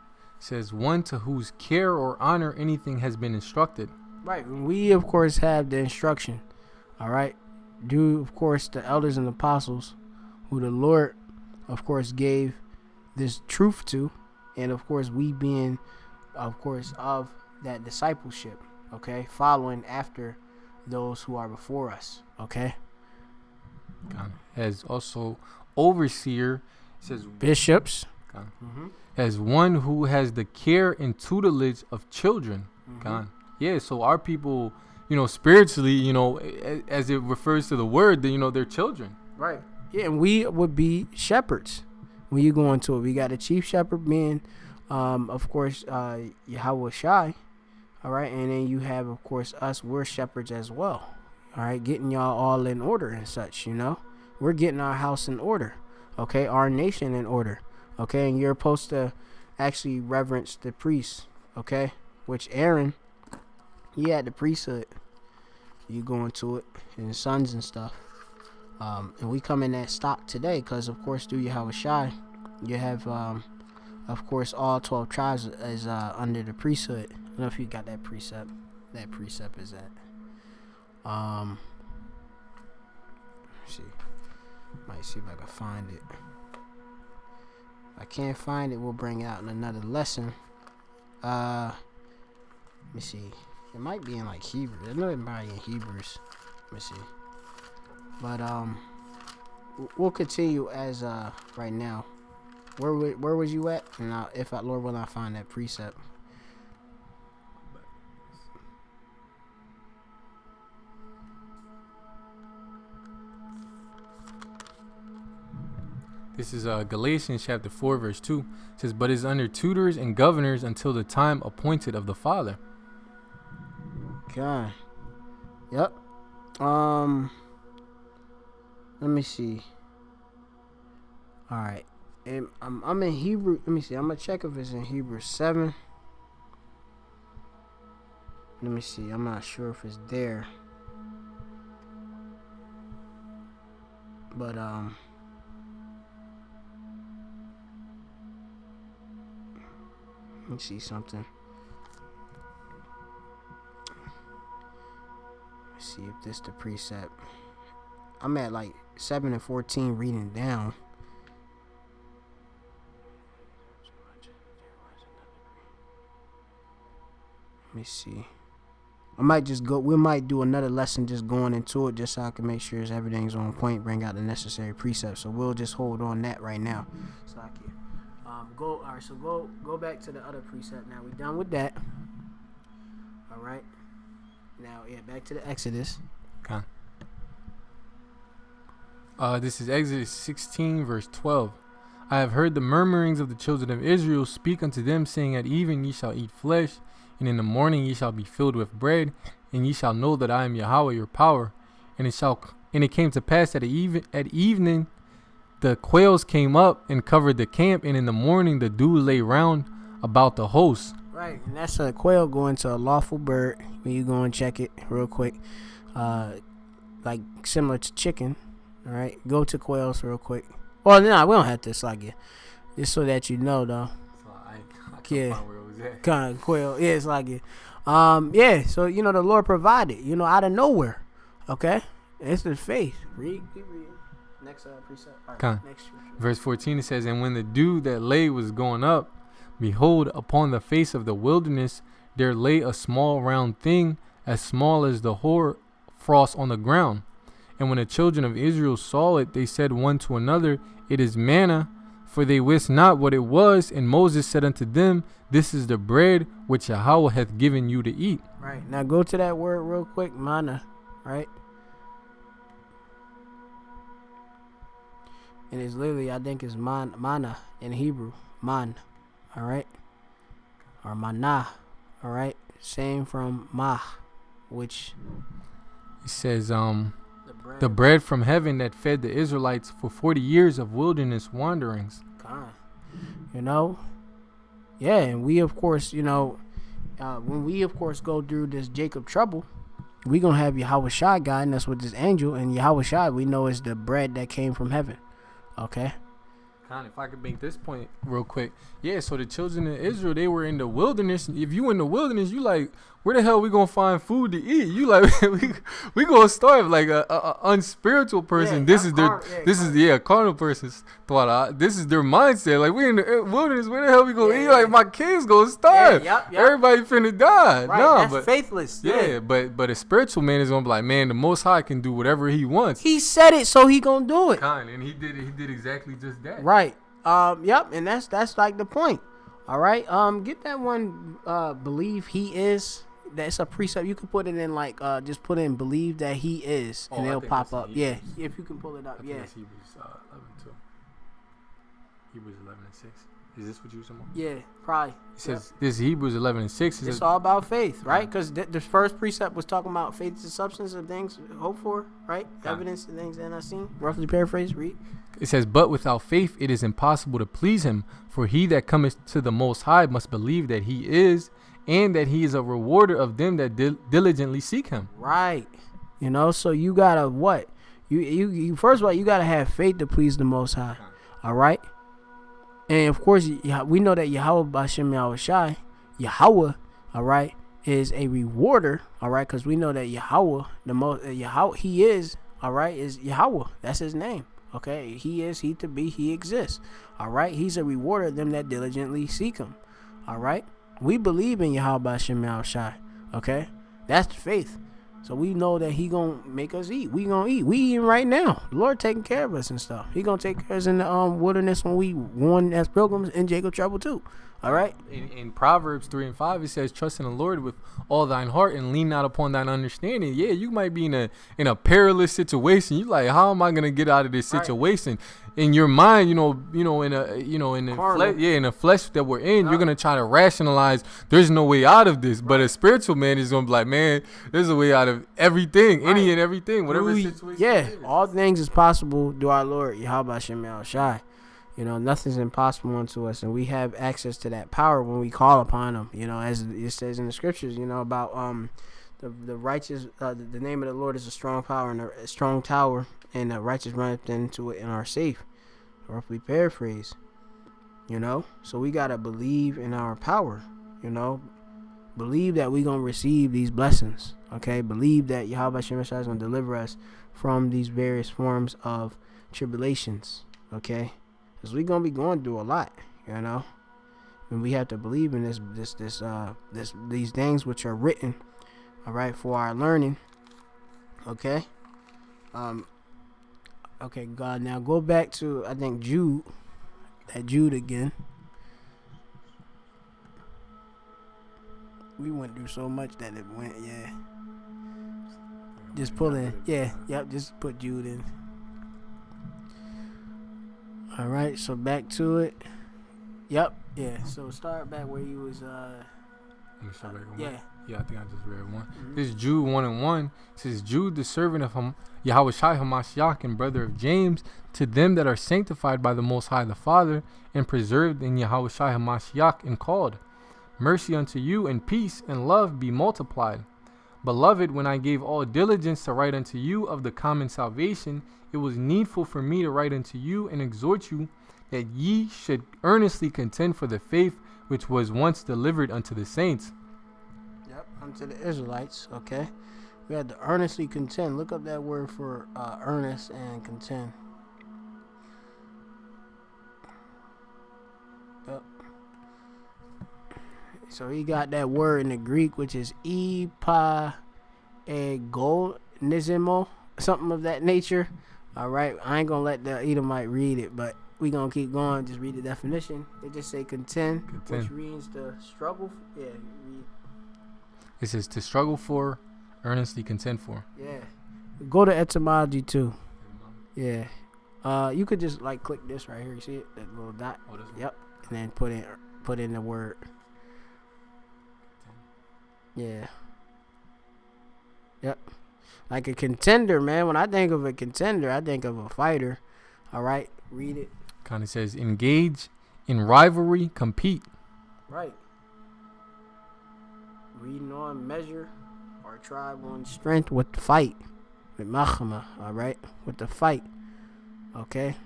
Says one to whose care or honor anything has been instructed. Right. We, of course, have the instruction. All right. Due, of course, the elders and apostles who the Lord, of course, gave this truth to. And, of course, we being, of course, of that discipleship. Okay. Following after those who are before us. Okay. As also overseer, says bishops. As one who has the care and tutelage of children. Yeah, so our people, spiritually, as it refers to the word, they're children. Right. Yeah, and we would be shepherds when you go into it. We got the chief shepherd being, of course, Yahweh Shai. All right. And then you have, of course, us. We're shepherds as well. All right. Getting y'all all in order and such, We're getting our house in order. Okay. Our nation in order. Okay. And you're supposed to actually reverence the priests. Okay. Which Aaron, he had the priesthood. You go into it, and sons and stuff. And we come in that stock today because, of course, through Yahweh Shai, you have, of course, all 12 tribes is under the priesthood. I don't know if you got that precept. That precept is at. Let's see. Might see if I can find it. If I can't find it, we'll bring it out in another lesson. Let me see. It might be in like Hebrew. I know it might be in Hebrews. Let me see. But we'll continue as right now. Where was you at? And if Lord will not find that precept. This is Galatians chapter 4 verse 2. It says, but is under tutors and governors until the time appointed of the Father. God. Yep. Let me see. All right. I'm in Hebrew. Let me see. I'm gonna check if it's in Hebrew 7. Let me see. I'm not sure if it's there. But let me see something. Let's see if this the precept. I'm at like 7 and 14 reading down. Let me see. I might just go. We might do another lesson just going into it, just so I can make sure everything's on point, bring out the necessary precepts. So we'll just hold on that right now. So I can go. All right. So go back to the other precept. Now we done with that. All right. Now back to the Exodus. Okay. This is Exodus 16 verse 12. I have heard the murmurings of the children of Israel. Speak unto them, saying, at even ye shall eat flesh, and in the morning ye shall be filled with bread, and ye shall know that I am Yahweh your power. And it came to pass that at evening the quails came up and covered the camp, and in the morning the dew lay round about the host. Right, and that's a quail going to a lawful bird. When you go and check it real quick, like similar to chicken. All right, go to quails real quick. Well, no, we don't have to slug you, just so that you know, though. So I can't find where it was at. Kind of quail, yeah, it's like it. Yeah. So the Lord provided, out of nowhere. Okay, it's the faith. Read. Next precept. Right, next verse 14 it says, and when the dew that lay was going up, behold, upon the face of the wilderness there lay a small round thing, as small as the hoar frost on the ground. And when the children of Israel saw it, they said one to another, it is manna, for they wist not what it was. And Moses said unto them, this is the bread which Yahweh hath given you to eat. Right. Now go to that word real quick, manna, right? And it's literally, I think it's manna in Hebrew, man, all right? Or manna, all right? Same from mah, which... It says, the bread from heaven that fed the Israelites for 40 years of wilderness wanderings. Yeah, and we, of course, when we, of course, go through this Jacob trouble, we going to have Yahweh Shai guiding us with this angel, and Yahweh Shai, we know, is the bread that came from heaven, okay? If I could make this point real quick. Yeah, so the children of Israel, they were in the wilderness. If you in the wilderness, you like, where the hell we gonna find food to eat? You like, we gonna starve like a unspiritual person. Yeah, this is their carnal person's thought. This is their mindset. Like, we in the wilderness, where the hell we gonna eat? Like, my kids gonna starve. Yep. Everybody finna die. Right, No, that's but faithless. yeah, but a spiritual man is gonna be like, man, the Most High can do whatever He wants. He said it, so he gonna do it. And he did exactly just that. Right. Yep. And that's like the point. All right. Get that one. Believe He is. That's a precept. You can put it in like just put in believe that He is, and it'll pop up. Yeah. If you can pull it up. I think it's Hebrews 11 too. Hebrews 11:6. Is this what you were talking about? Yeah, probably. It says this Hebrews 11:6. It's all about faith, right? Because the first precept was talking about faith is the substance of things hoped for, right? Evidence of things that are not seen. Roughly paraphrase, read. It says, but without faith it is impossible to please Him. For he that cometh to the Most High must believe that He is, and that He is a rewarder of them that diligently seek Him. Right. You know, so you gotta what? You first of all, you gotta have faith to please the Most High. All right. And of course, we know that Yahweh B'Shem Yahushai, Yahweh, all right, is a rewarder, all right, because we know that Yahweh, Yahweh, He is, all right, is Yahweh. That's His name, okay. He is, He to be, He exists, all right. He's a rewarder of them that diligently seek Him, all right. We believe in Yahweh B'Shem Yahushai, okay. That's faith. So we know that He gonna make us eat. We gonna eat. We eating right now. The Lord taking care of us and stuff. He gonna take care of us in the wilderness when we going as pilgrims in Jacob trouble too. All right. In Proverbs 3:5, it says, "Trust in the Lord with all thine heart and lean not upon thine understanding." Yeah, you might be in a perilous situation. You like, how am I gonna get out of this situation? Right. In your mind, in the flesh that we're in, you're gonna try to rationalize. There's no way out of this. Right. But a spiritual man is gonna be like, man, there's a way out of everything, right. Any and everything, whatever situation. Yeah, all things is possible through our Lord Yahweh Shem Yahushai. You know, nothing's impossible unto us, and we have access to that power when we call upon Him. You know, as it says in the scriptures, you know, about the righteous. The name of the Lord is a strong power and a strong tower, and the righteous runneth into it and are safe. Roughly paraphrase. You know, so we gotta believe in our power. You know, believe that we gonna receive these blessings. Okay, believe that Yahweh Shem is gonna deliver us from these various forms of tribulations. Okay. Because we're going to be going through a lot, you know. And we have to believe in these things which are written, all right, for our learning. Okay. Okay, God. Now go back to, I think, Jude. That Jude again. We went through so much that it went, yeah. Just pull in. Yeah, yep, just put Jude in. All right, so back to it. Yep, yeah. So start back where you was. Let me start back on yeah. One. Yeah, I think I just read one. Mm-hmm. This is Jude 1:1. It says, Jude, the servant of Yahushai Hamashiach and brother of James, to them that are sanctified by the Most High the Father and preserved in Yahushai Hamashiach and called. Mercy unto you and peace and love be multiplied. Beloved, when I gave all diligence to write unto you of the common salvation, it was needful for me to write unto you and exhort you that ye should earnestly contend for the faith which was once delivered unto the saints. Yep, unto the Israelites, okay? We had to earnestly contend. Look up that word for earnest and contend. Yep. So he got that word in the Greek, which is epaegonismo, something of that nature. All right, I ain't gonna let the Edomite read it, but we gonna keep going. Just read the definition. It just say contend. Which means to struggle. Yeah, read. It says to struggle for, earnestly contend for. Yeah, go to etymology too. Yeah, you could just like click this right here. You see it, that little dot. Oh, this one? Yep, and then put in the word. Yeah. Yep. Like a contender, man. When I think of a contender, I think of a fighter. All right, read it. Kind of says engage in rivalry, compete. Right. Reading on measure or tribe on strength with the fight. With Machama, all right? With the fight. Okay?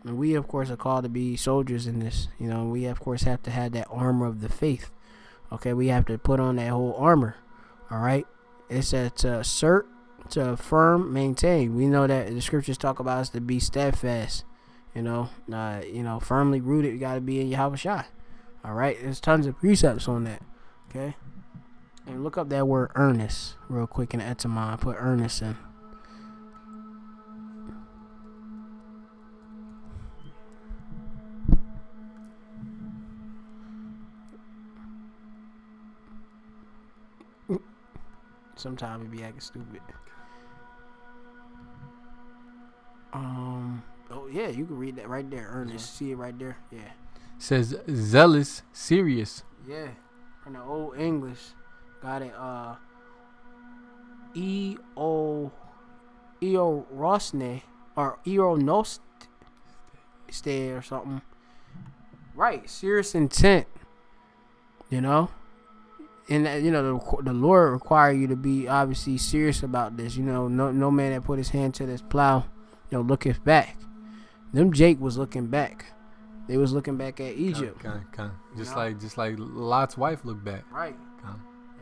And we, of course, are called to be soldiers in this. You know, we, of course, have to have that armor of the faith. Okay, we have to put on that whole armor. All right? It said to assert, to affirm, maintain. We know that the scriptures talk about us to be steadfast. Firmly rooted. You got to be in Yahweh Shai. All right? There's tons of precepts on that. Okay? And look up that word earnest real quick in the etymon. Put earnest in. Sometimes it be acting stupid. Oh yeah, you can read that right there. Earnest. See it right there. Yeah. Says zealous, serious. Yeah. In the old English, got it. Eorosne or Eonost or something. Right. Serious intent. You know. And the Lord require you to be obviously serious about this. You know, no man that put his hand to this plow, looketh back. Them Jake was looking back. They was looking back at Egypt. Just like Lot's wife looked back. Right.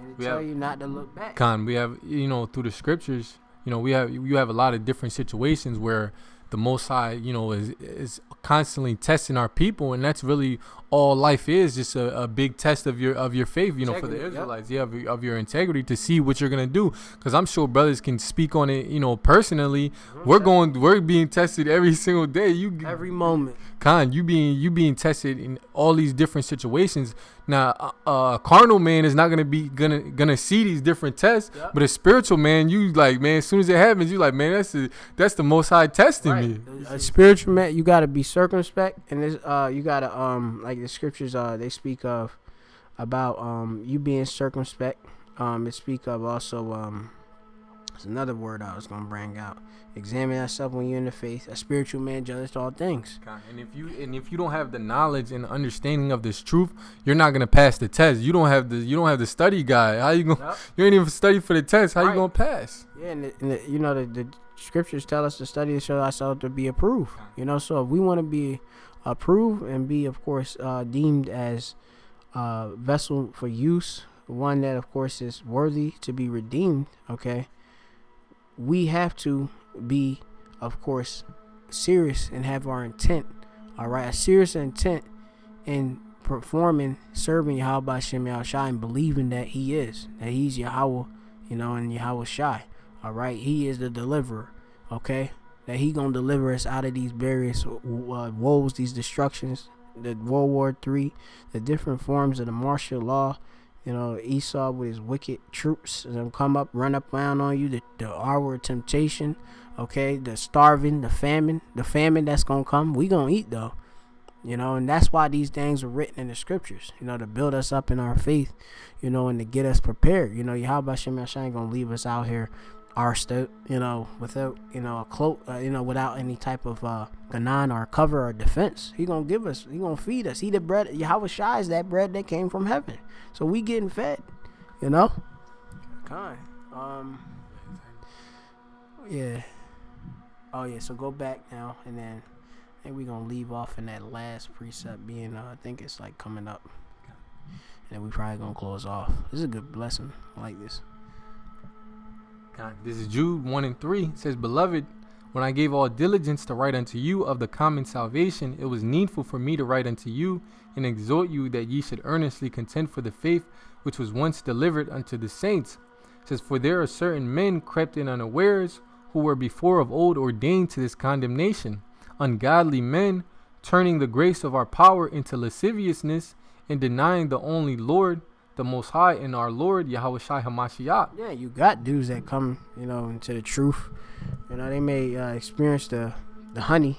And they tell you not to look back. We have through the scriptures, you have a lot of different situations where the Most High, is constantly testing our people, and that's really all life is, just a big test of your faith, for the Israelites, of your integrity, to see what you're gonna do. Because I'm sure brothers can speak on it, personally. We're being tested every single day. Every moment. You being tested in all these different situations. Now, a carnal man is not gonna see these different tests, but a spiritual man, as soon as it happens, you like, man, that's the Most High testing me. A spiritual man, you gotta be circumspect, and this, you gotta like the scriptures they speak of about you being circumspect. It speak of also there's another word I was gonna bring out. Examine thyself when you're in the faith. A spiritual man judges all things. And if you don't have the knowledge and understanding of this truth, you're not gonna pass the test. You don't have the study guide. How you gonna? Yep. You ain't even study for the test. How you gonna pass? Yeah, and the scriptures tell us to study to show ourselves to be approved. So if we want to be approved and be, of course, deemed as a vessel for use, one that, of course, is worthy to be redeemed. Okay, we have to be, of course, serious and have our intent. All right, a serious intent in performing, serving Yahweh Hashem Yahushua, and believing that He's Yahweh, and Yahweh Shai. All right, He is the deliverer. Okay, that He gonna deliver us out of these various woes, these destructions, the World War III, the different forms of the martial law. Esau with his wicked troops and come up, run up around on you. The hour of temptation. Okay, the starving, the famine that's gonna come. We gonna eat though. And that's why these things were written in the scriptures. to build us up in our faith. And to get us prepared. Yahweh Hashem Yahshua ain't gonna leave us out here without a cloak, without any type of ganan or cover or defense. He gonna give us. He gonna feed us. He the bread. Yahweh Shai is that bread that came from heaven. So we getting fed. Yeah. Oh yeah. So go back now, and then I think we gonna leave off in that last precept being. I think it's like coming up, and then we probably gonna close off. This is a good blessing. I like this. This is Jude 1:3. It says, Beloved, when I gave all diligence to write unto you of the common salvation, it was needful for me to write unto you and exhort you that ye should earnestly contend for the faith which was once delivered unto the saints. It says, For there are certain men crept in unawares, who were before of old ordained to this condemnation, ungodly men, turning the grace of our power into lasciviousness, and denying the only Lord, the Most High, and our Lord Yahweh Shai HaMashiach. Yeah, you got dudes that come, into the truth. They may experience the honey,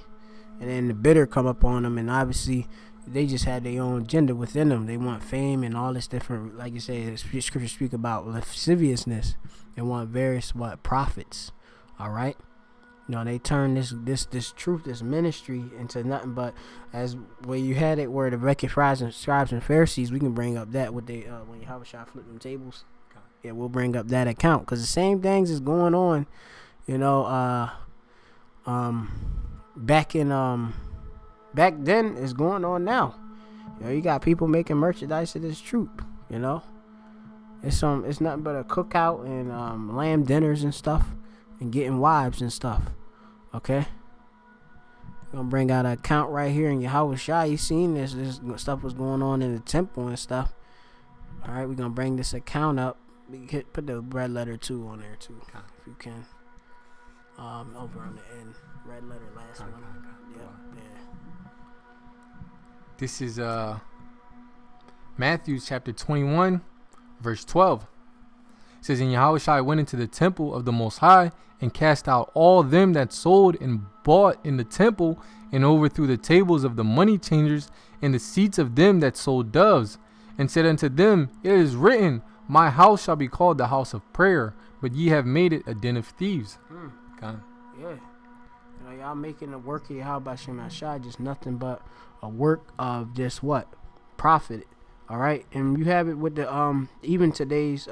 and then the bitter come up on them, and obviously they just had their own agenda within them. They want fame and all this different, like you say, scriptures speak about lasciviousness. They want various profits. All right. They turn this truth, this ministry, into nothing but, as where you had it, where the wicked scribes and Pharisees. We can bring up that when Yahweh Shai flip them tables. Yeah, we'll bring up that account, because the same things is going on. Back in back then is going on now. You know, you got people making merchandise of this truth. You know, it's nothing but a cookout and lamb dinners and stuff, and getting wives and stuff. Okay, gonna bring out an account right here in Yahweh Shai. You seen this stuff was going on in the temple and stuff. All right, we're gonna bring this account up. Put the red letter 2 on there too, if you can. Over on the end, red letter last one. Yep, yeah. This is Matthew chapter 21, verse 12. It says, and Yahushua went into the temple of the Most High and cast out all them that sold and bought in the temple, and overthrew the tables of the money changers and the seats of them that sold doves, and said unto them, it is written, my house shall be called the house of prayer, but ye have made it a den of thieves. Yeah. You know, y'all making the work of Yahweh Shem Ashai just nothing but a work of just what? Profit. All right. And you have it with the even today's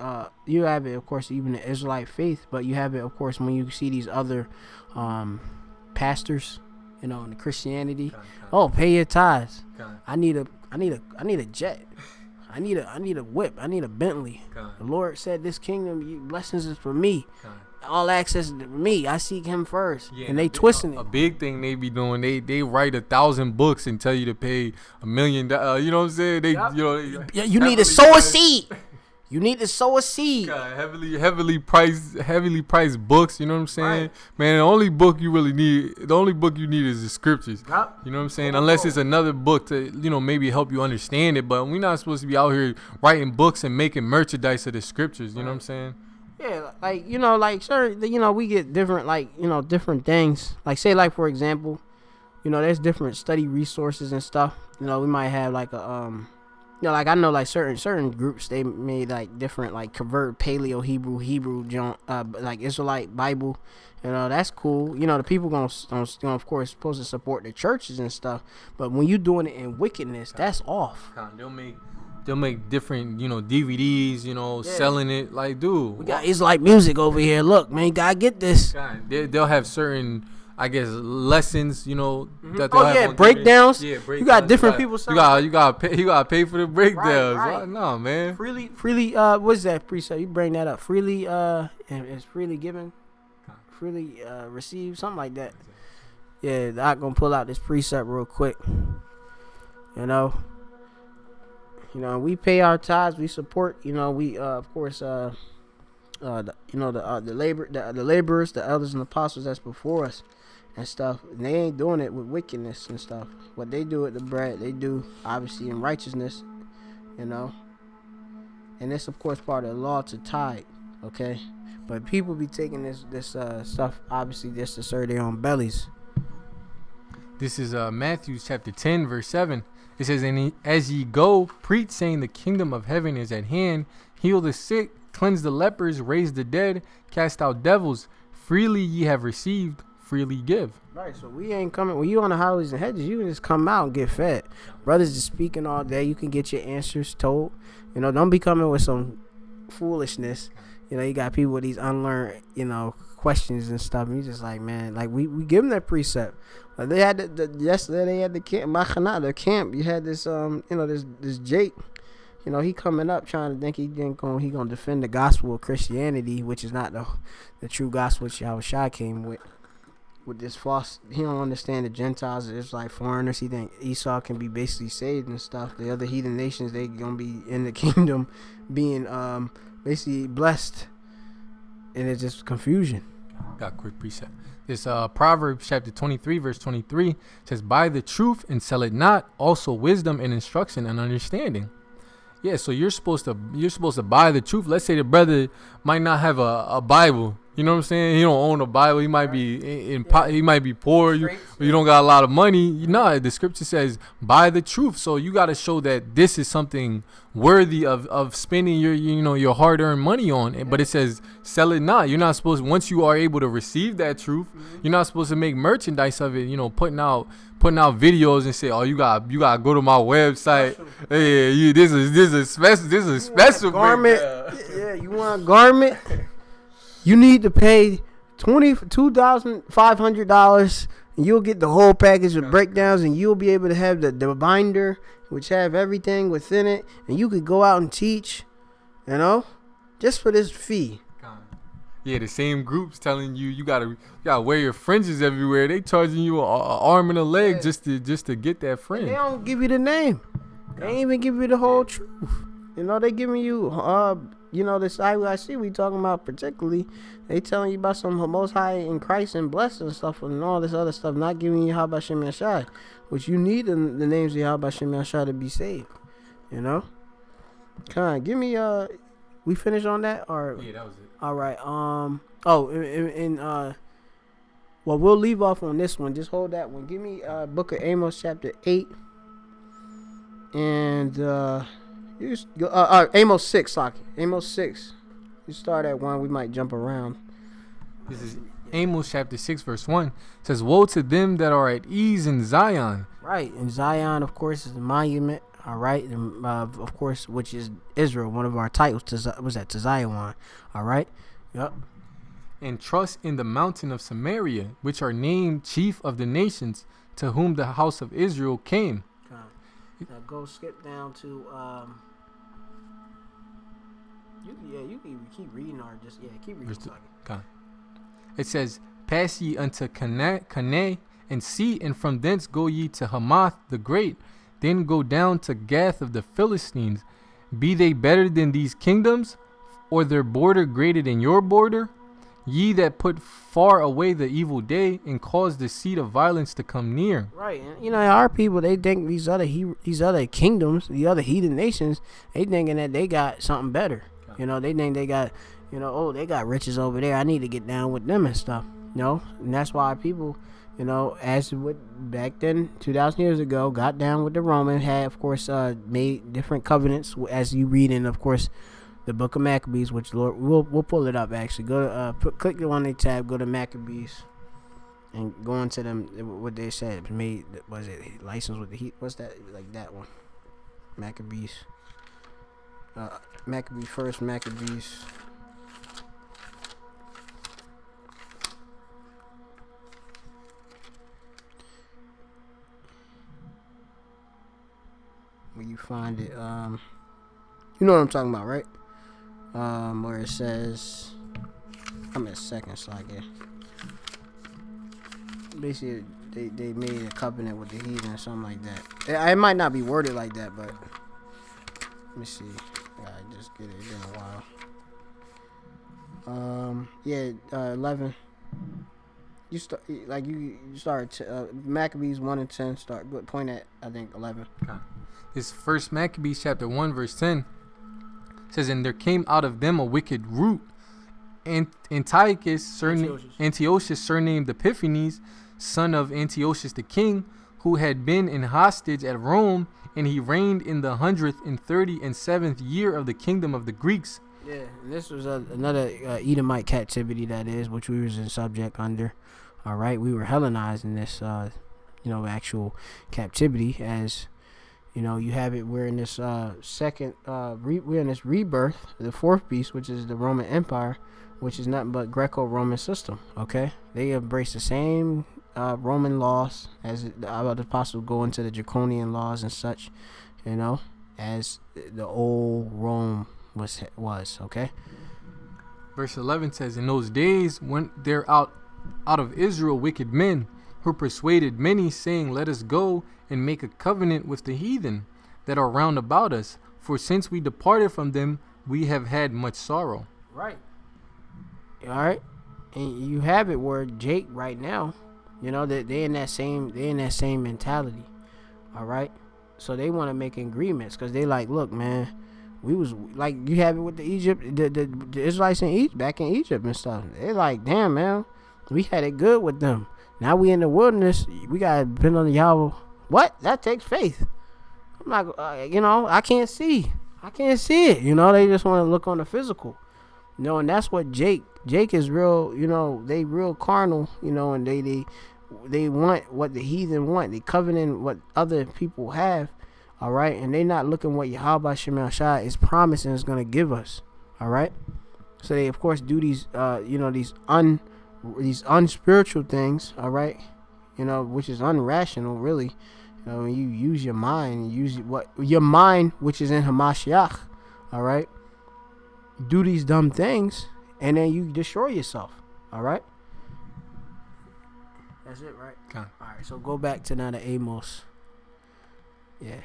you have it, of course, even the Israelite faith, but you have it, of course, when you see these other pastors, you know, in the Christianity. Oh, pay your tithes. I need a jet. I need a whip. I need a Bentley. The Lord said this kingdom blessings is for me. All access is for me. I seek him first. Yeah, and they twisting it. A big thing they be doing, they write 1,000 books and tell you to pay $1 million. You know what I'm saying? You need to sow a seed. You need to sow a seed. God, heavily priced books. You know what I'm saying? Right. Man, the only book you need is the scriptures. Yep. You know what I'm saying? Unless it's another book to, maybe help you understand it. But we're not supposed to be out here writing books and making merchandise of the scriptures. You know what I'm saying? Yeah, sure, we get different, different things. Like, say, like, for example, there's different study resources and stuff. We might have like a I know like certain groups, they made like different like convert Paleo Hebrew like Israelite Bible. That's cool. The people gonna of course supposed to support the churches and stuff. But when you doing it in wickedness, that's off. They'll make different DVDs, selling it. Like, dude, we got Israelite music over here. Look, man, you gotta get this. They'll have certain, I guess, lessons, that they'll have breakdowns. You got different people. You gotta pay for the breakdowns. Right. No, man. Freely. What's that precept? You bring that up. Freely, and it's freely given, freely received, something like that. Yeah, I'm gonna pull out this precept real quick. We pay our tithes. We support. We of course the laborers, the elders and apostles that's before us. And stuff, and they ain't doing it with wickedness and stuff. What they do with the bread, they do obviously in righteousness, and it's of course part of the law to tithe, okay? But people be taking this stuff obviously just to serve their own bellies. This is Matthew chapter 10 verse 7. It says, and as ye go, preach, saying the kingdom of heaven is at hand. Heal the sick, cleanse the lepers, raise the dead, cast out devils. Freely ye have received, freely give. Right, so we ain't coming. When you on the highways and hedges, you can just come out and get fed. Brothers just speaking all day. You can get your answers told. Don't be coming with some foolishness. You got people with these unlearned, questions and stuff. And you just like, man, like we give them that precept. Like they had yesterday they had the camp, the camp. You had this, this Jake. He coming up trying to think he gonna defend the gospel of Christianity, which is not the true gospel which Yahushua came with this false. He don't understand the Gentiles is like foreigners. He think Esau can be basically saved and stuff. The other heathen nations, they gonna be in the kingdom being basically blessed, and it's just confusion. Got a quick precept. This Proverbs chapter 23 verse 23 says, buy the truth and sell it not, also wisdom and instruction and understanding. Yeah, so you're supposed to buy the truth. Let's say the brother might not have a Bible. You know what I'm saying? He don't own a Bible. He might be he might be poor. You don't got a lot of money. The scripture says buy the truth. So you got to show that this is something worthy of spending your hard-earned money on. Yeah. But it says sell it not. You're not supposed. Once you are able to receive that truth, you're not supposed to make merchandise of it. Putting out videos and say, oh, you got to go to my website. Hey, this is special garment. Yeah, you want a garment? You need to pay $22,500. You'll get the whole package of breakdowns, and you'll be able to have the binder, which have everything within it, and you could go out and teach, just for this fee. Yeah, the same groups telling you gotta wear your fringes everywhere. They charging you an arm and a leg just to get that fringe. And they don't give you the name. They ain't even give you the whole truth. They giving you this IYC we talking about particularly. They telling you about some Most High in Christ and blessing and stuff and all this other stuff. Not giving you Yahweh Shem Yashai, which you need the names of Yahweh Shem Yashai to be saved. Come on, give me we finished on that or yeah, that was it. All right. Well, we'll leave off on this one. Just hold that one. Give me Book of Amos chapter 8 and you just go Amos 6, Saki. Amos 6. You start at 1. We might jump around. This is Amos chapter 6 verse 1. It says, "Woe to them that are at ease in Zion." Right. And Zion, of course, is the monument. All right, and, of course, which is Israel. One of our titles was at Zion. All right, yep. "And trust in the mountain of Samaria, which are named chief of the nations, to whom the house of Israel came." Now go skip down to you can keep reading or just keep reading. It says, "Pass ye unto Canaan, and see, and from thence go ye to Hamath the great. Then go down to Gath of the Philistines. Be they better than these kingdoms, or their border greater than your border? Ye that put far away the evil day, and cause the seat of violence to come near." Right, and our people, they think these other kingdoms, the other heathen nations, they thinking that they got something better. They think they got, they got riches over there. I need to get down with them and stuff. And that's why people, as with back then, 2,000 years ago, got down with the Romans, had, of course, made different covenants, as you read in, of course, the book of Maccabees, which Lord, we'll pull it up, actually. Go to, click on the tab, go to Maccabees, and go into them, what they said. Made, was it license with the heat? What's that? Like that one. Maccabees. Maccabees first, Maccabees. Where you find it, you know what I'm talking about, right? Where it says, I'm in second slide. Basically, they made a covenant with the heathen or something like that. It might not be worded like that, but let me see. I just get it. It's been a while. 11. You start Maccabees 1 and 10. Point at I think 11. Okay. This first Maccabees chapter 1 verse 10 says, "And there came out of them a wicked root, Antiochus surnamed Epiphanes, son of Antiochus the king, who had been in hostage at Rome, and he reigned in the 137th year of the kingdom of the Greeks." Yeah, and this was another Edomite captivity, that is, which we was in subject under. All right, we were Hellenized in this, actual captivity, as you have it. We're in this second, we're in this rebirth, the fourth beast, which is the Roman Empire, which is nothing but Greco-Roman system. Okay, they embrace the same Roman laws as the apostles go into the draconian laws and such, as the old Rome was. Okay. Verse 11 says, "In those days went there out of Israel wicked men, who persuaded many, saying, Let us go and make a covenant with the heathen that are round about us. For since we departed from them, we have had much sorrow." Right. All right. And you have it where Jake right now, that they in that same mentality. All right. So they want to make agreements because they like, look, man, we was like, you have it with the Israelites in Egypt, back in Egypt and stuff. They like, damn, man, we had it good with them. Now we in the wilderness. We got to depend on the Yahweh. What? That takes faith. I'm not, I can't see. I can't see it. They just want to look on the physical. And that's what Jake is real, they real carnal, and they want what the heathen want. They covenant what other people have. All right. And they not looking what Yahweh Shemel Shai is promising is going to give us. All right. So they, of course, do these, these unspiritual things. All right. which is unrational, really. When you use your mind, your mind, which is in Hamashiach, all right, do these dumb things, and then you destroy yourself, all right? That's it, right? Okay. All right, so go back to now the Amos. Yeah.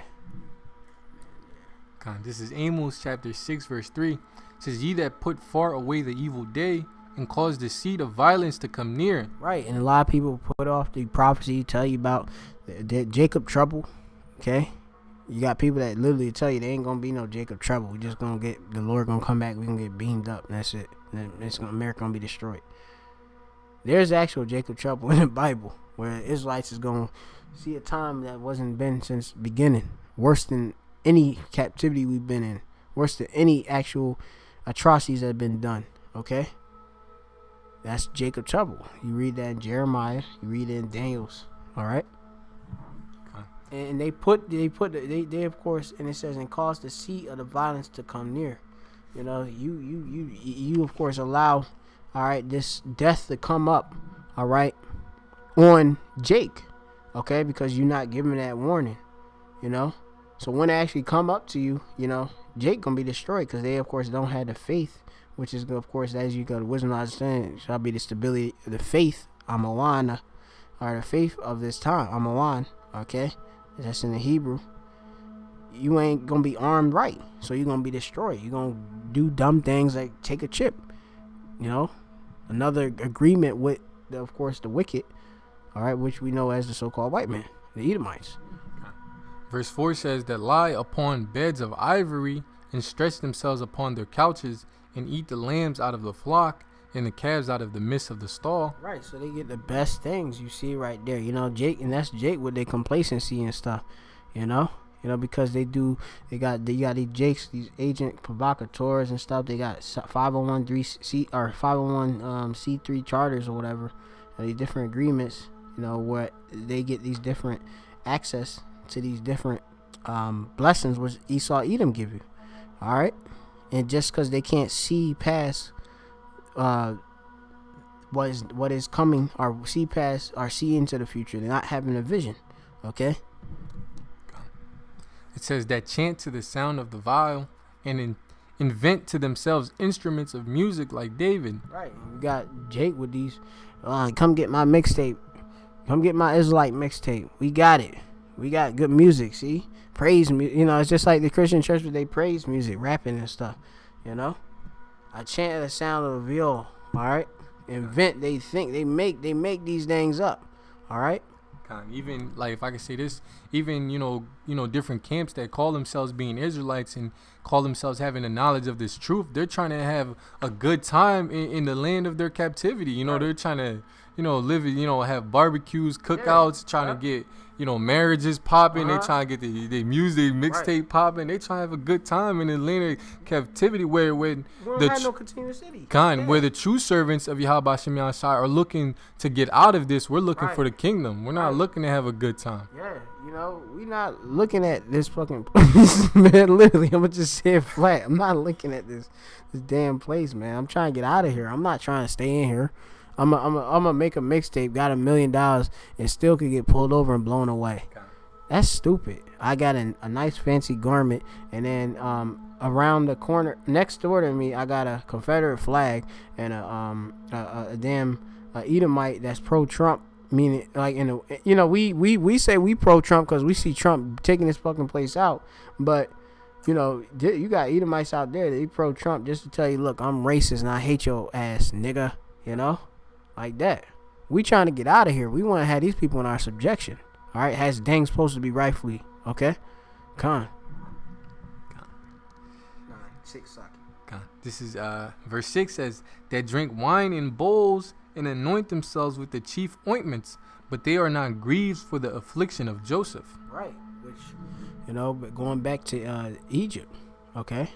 Okay. This is Amos chapter 6, verse 3. It says, ye that put far away the evil day and cause the seed of violence to come near. Right, and a lot of people put off the prophecy, tell you about the Jacob trouble, okay? You got people that literally tell you there ain't gonna be no Jacob trouble. We just gonna get, the Lord gonna come back, we gonna get beamed up, and that's it. And America gonna be destroyed. There's actual Jacob trouble in the Bible, where Israelites is gonna see a time that wasn't been since beginning, worse than any captivity we've been in, worse than any actual atrocities that have been done, okay? That's Jacob trouble. You read that in Jeremiah, you read it in Daniel's, all right? And they of course, and it says, and cause the seat of the violence to come near. You of course allow, all right, this death to come up, all right, on Jake, okay, because you're not giving that warning, So when they actually come up to you, Jake gonna be destroyed, because they of course don't have the faith, which is of course, as you go to wisdom, understanding shall be the stability, the faith, Amawana, or the faith of this time, Amawan, okay. That's in the Hebrew. You ain't gonna be armed right, so you're gonna be destroyed. You're gonna do dumb things like take a chip, another agreement with of course the wicked, all right, which we know as the so-called white man, the Edomites. Verse 4 says that lie upon beds of ivory and stretch themselves upon their couches and eat the lambs out of the flock and the calves out of the midst of the stall. Right, so they get the best things. You see right there, Jake, and that's Jake with their complacency and stuff, because they got these Jakes, these agent provocateurs and stuff. They got 501c3 charters or whatever, these different agreements, where they get these different access to these different blessings which Esau Edom give you, all right, and just because they can't see past what is coming, or see past, or see into the future, they're not having a vision, okay? It says that chant to the sound of the viol and invent to themselves instruments of music like David. Right, you got Jake with these, come get my mixtape, come get my Israelite mixtape, we got it, we got good music, see, praise music, it's just like the Christian church with they praise music, rapping and stuff, I chant the sound of a viol, all right? Invent, they think, they make these things up, all right? Even, like, if I can say this, even, different camps that call themselves being Israelites and call themselves having the knowledge of this truth, they're trying to have a good time in the land of their captivity. Right. They're trying to, live, have barbecues, cookouts, trying to get, marriages popping. They're trying to get the music mixtape popping. They trying to have a good time in the land of captivity where no continuous city. Where the true servants of Yahweh Hashem Yahushai are looking to get out of this. We're looking for the kingdom. We're not looking to have a good time. Yeah, we not looking at this fucking man. Literally, I'm gonna just say it flat. I'm not looking at this damn place, man. I'm trying to get out of here. I'm not trying to stay in here. I'm gonna make a mixtape, got $1 million, and still could get pulled over and blown away. That's stupid. I got a nice fancy garment, and then around the corner next door to me, I got a Confederate flag and a damn Edomite that's pro-Trump. Meaning, like, we say we pro-Trump because we see Trump taking this fucking place out, but you got Edomites out there that they pro-Trump just to tell you, look, I'm racist and I hate your ass, nigga. Like that. We trying to get out of here. We want to have these people in our subjection. All right, as dang supposed to be rightfully. Okay, This is verse 6 says that drink wine in bowls and anoint themselves with the chief ointments, but they are not grieved for the affliction of Joseph. Right, which but going back to Egypt, okay.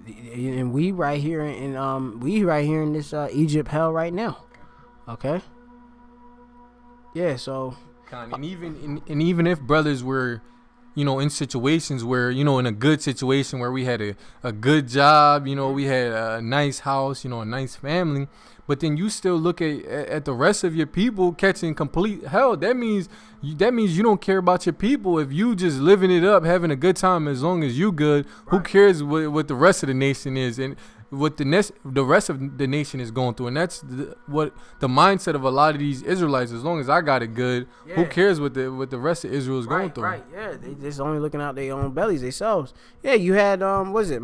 And we right here in this Egypt hell right now, okay. Yeah, so and even if brothers were, in situations where, in a good situation where we had a good job, we had a nice house, a nice family, but then you still look at the rest of your people catching complete hell. That means you don't care about your people. If you just living it up, having a good time, as long as you good, who cares what the rest of the nation is and what the rest of the nation is going through? And that's what the mindset of a lot of these Israelites. As long as I got it good, who cares what the rest of Israel is going through? Right, yeah. They just only looking out their own bellies themselves. Yeah, you had Moses.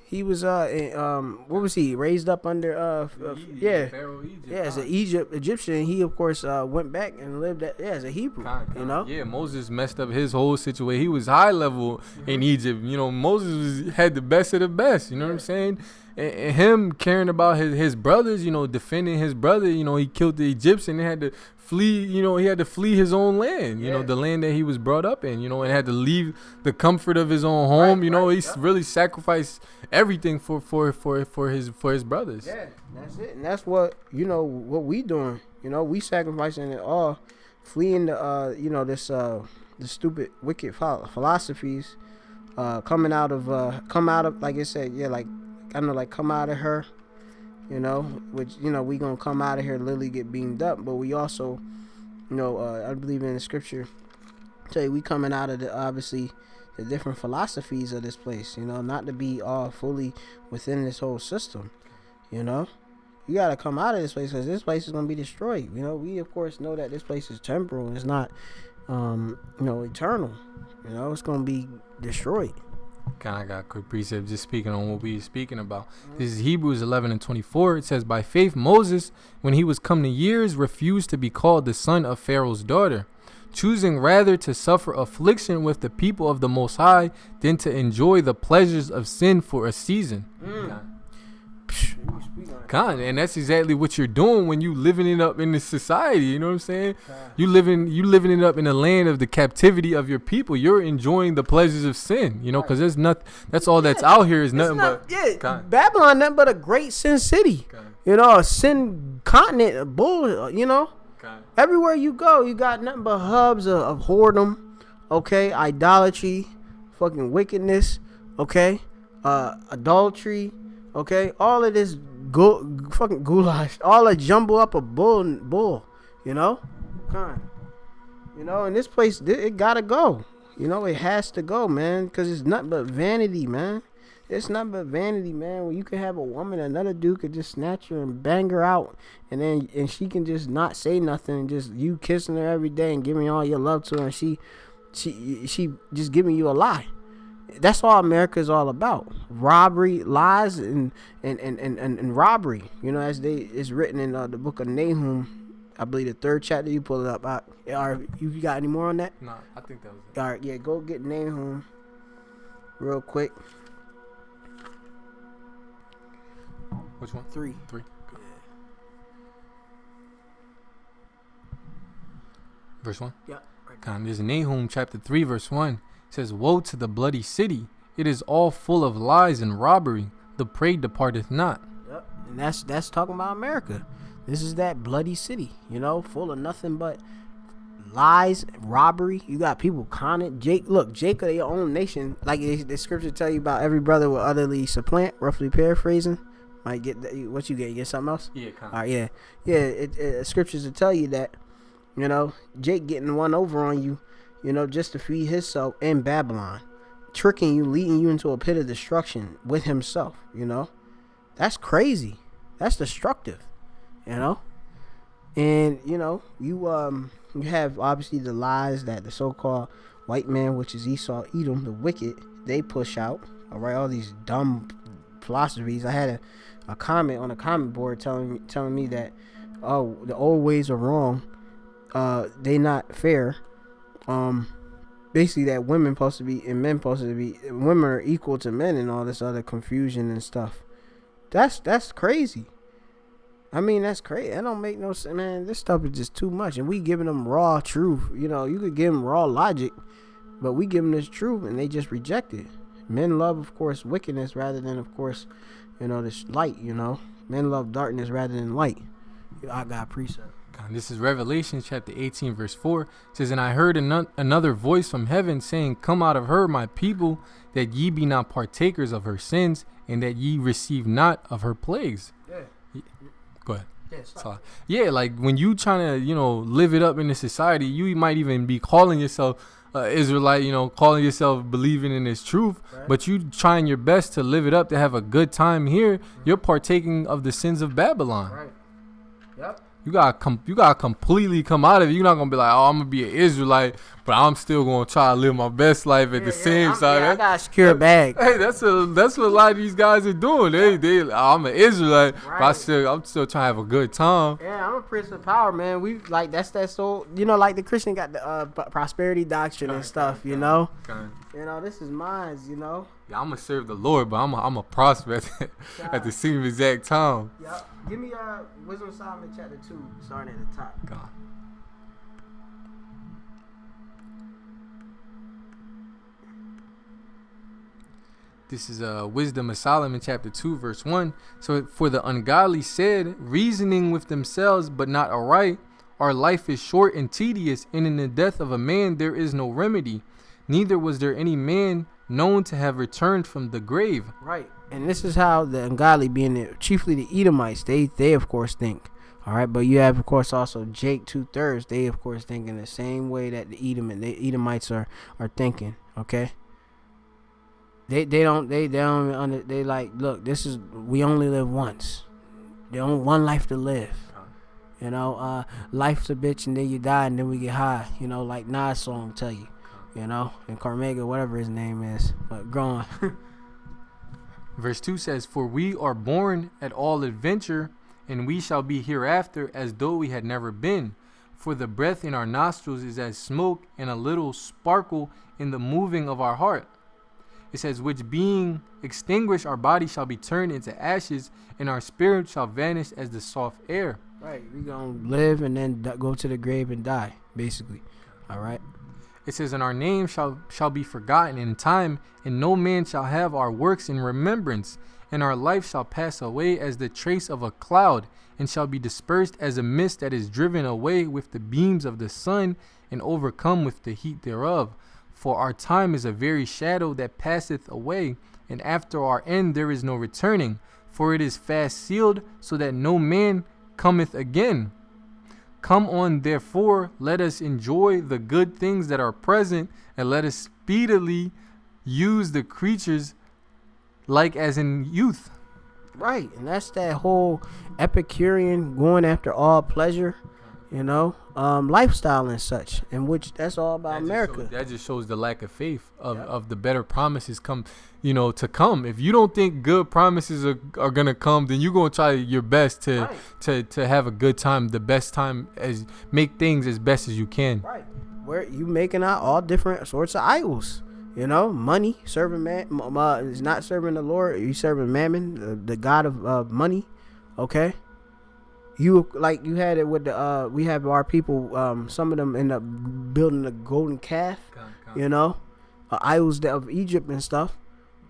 He was what was he raised up under? Pharaoh, Egypt. Yeah, as an Egyptian. He of course went back and lived as a Hebrew. Yeah, Moses messed up his whole situation. He was high level in Egypt. Moses had the best of the best. You know what I'm saying? And him caring about his brothers, defending his brother. He killed the Egyptian and had to flee. He had to flee his own land. The land that he was brought up in. And had to leave the comfort of his own home. He really sacrificed everything for his brothers. Yeah, that's it. And that's what what we doing. We sacrificing it all, fleeing the the stupid wicked philosophies, coming out of like I said, come out of her, which we gonna come out of here literally get beamed up, but we also I believe in the scripture tell you we coming out of the different philosophies of this place, not to be all fully within this whole system. You gotta come out of this place because this place is gonna be destroyed. We of course know that this place is temporal. It's not eternal. It's gonna be destroyed. Kind of got a quick precept just speaking on what we were speaking about. This is Hebrews 11:24. It says, by faith Moses, when he was come to years, refused to be called the son of Pharaoh's daughter, choosing rather to suffer affliction with the people of the Most High than to enjoy the pleasures of sin for a season. And that's exactly what you're doing when you living it up in this society. You know what I'm saying? You living it up in the land of the captivity of your people. You're enjoying the pleasures of sin. Because there's nothing. That's all that's out here is nothing but Babylon, nothing but a great sin city. A sin continent, a bull. Everywhere you go, you got nothing but hubs of whoredom, idolatry, fucking wickedness, adultery, all of this fucking goulash, all that jumble up a bull, and this place, it gotta go, it has to go, man, because it's nothing but vanity, man. It's nothing but vanity, man. Where you can have a woman, another dude could just snatch her and bang her out, and she can just not say nothing, and just you kissing her every day and giving all your love to her, and she just giving you a lie. That's all America is all about: robbery, lies, and robbery. As it's written in the book of Nahum, I believe the 3rd chapter. You pull it up. You got any more on that? No, I think that was it. All right, yeah, go get Nahum real quick. Which one? 3. Yeah. Verse 1? Yeah. There's Nahum chapter 3 verse 1. It says, woe to the bloody city. It is all full of lies and robbery. The prey departeth not. Yep. And that's talking about America. This is that bloody city, full of nothing but lies, robbery. You got people conning. Jacob, your own nation. Like the scripture tell you about every brother will utterly supplant, roughly paraphrasing. Might get what you get. You get something else? Yeah, kind of. All right, yeah. It scriptures will tell you that, Jake getting one over on you, just to feed himself in Babylon, tricking you, leading you into a pit of destruction with himself. That's crazy. That's destructive. And you have obviously the lies that the so-called white man, which is Esau, Edom, the wicked, they push out. All right, all these dumb philosophies. I had a comment on a comment board telling me that the old ways are wrong, they not fair, basically that women supposed to be and men supposed to be, women are equal to men, and all this other confusion and stuff. That's crazy. I mean, that's crazy. That don't make no sense, man. This stuff is just too much, and we giving them raw truth. You could give them raw logic, but we give them this truth and they just reject it. Men love, of course, wickedness rather than, of course, this light. Men love darkness rather than light. I got a precept. This is Revelation chapter 18 verse 4. It says, and I heard another voice from heaven saying, come out of her, my people, that ye be not partakers of her sins, and that ye receive not of her plagues. Yeah. Go ahead. Yeah, yeah, like when you trying to, live it up in the society, you might even be calling yourself Israelite, calling yourself believing in this truth, right. But you trying your best to live it up, to have a good time here. You're partaking of the sins of Babylon. Right. Yep. You gotta completely come out of it. You're not gonna be like, oh, I'm gonna be an Israelite, but I'm still gonna try to live my best life at the same time. I gotta secure a bag. Hey, that's what a lot of these guys are doing. I'm an Israelite, right. But I'm still trying to have a good time. Yeah, I'm a prince of power, man. We like that so like the Christian got the prosperity doctrine and stuff. This is mine. Yeah, I'm gonna serve the Lord, but I'm a prosper at the same exact time. Yep. Give me Wisdom of Solomon chapter 2, starting at the top. God. This is Wisdom of Solomon chapter 2 verse 1. So for the ungodly said, reasoning with themselves, but not aright, our life is short and tedious, and in the death of a man there is no remedy. Neither was there any man known to have returned from the grave. Right. And this is how the ungodly, being chiefly the Edomites, they of course think. All right. But you have, of course, also Jake 2/3. They, of course, think in the same way that the Edomites are thinking. Okay. They like, look, we only live once. They only one life to live. Life's a bitch and then you die and then we get high. Like Nas song tell you. And Carmega, whatever his name is. But go on. Verse 2 says, for we are born at all adventure, and we shall be hereafter as though we had never been. For the breath in our nostrils is as smoke, and a little sparkle in the moving of our heart. It says, which being extinguished, our body shall be turned into ashes, and our spirit shall vanish as the soft air. Right, we're going to live and then go to the grave and die, basically. All right. It says, and our name shall be forgotten in time, and no man shall have our works in remembrance. And our life shall pass away as the trace of a cloud, and shall be dispersed as a mist that is driven away with the beams of the sun, and overcome with the heat thereof. For our time is a very shadow that passeth away, and after our end there is no returning. For it is fast sealed, so that no man cometh again. Come on, therefore, let us enjoy the good things that are present, and let us speedily use the creatures like as in youth. Right, and that's that whole Epicurean going after all pleasure, lifestyle and such, in which that's all about America. That just shows the lack of faith of the better promises to come. If you don't think good promises are gonna come, then you're gonna try your best to have a good time, the best time, as make things as best as you can. Right, where you making out all different sorts of idols. Money, serving man is not serving the Lord. You serving Mammon, the god of money. Okay. You had it with we have our people. Some of them end up building a golden calf. Idols of Egypt and stuff.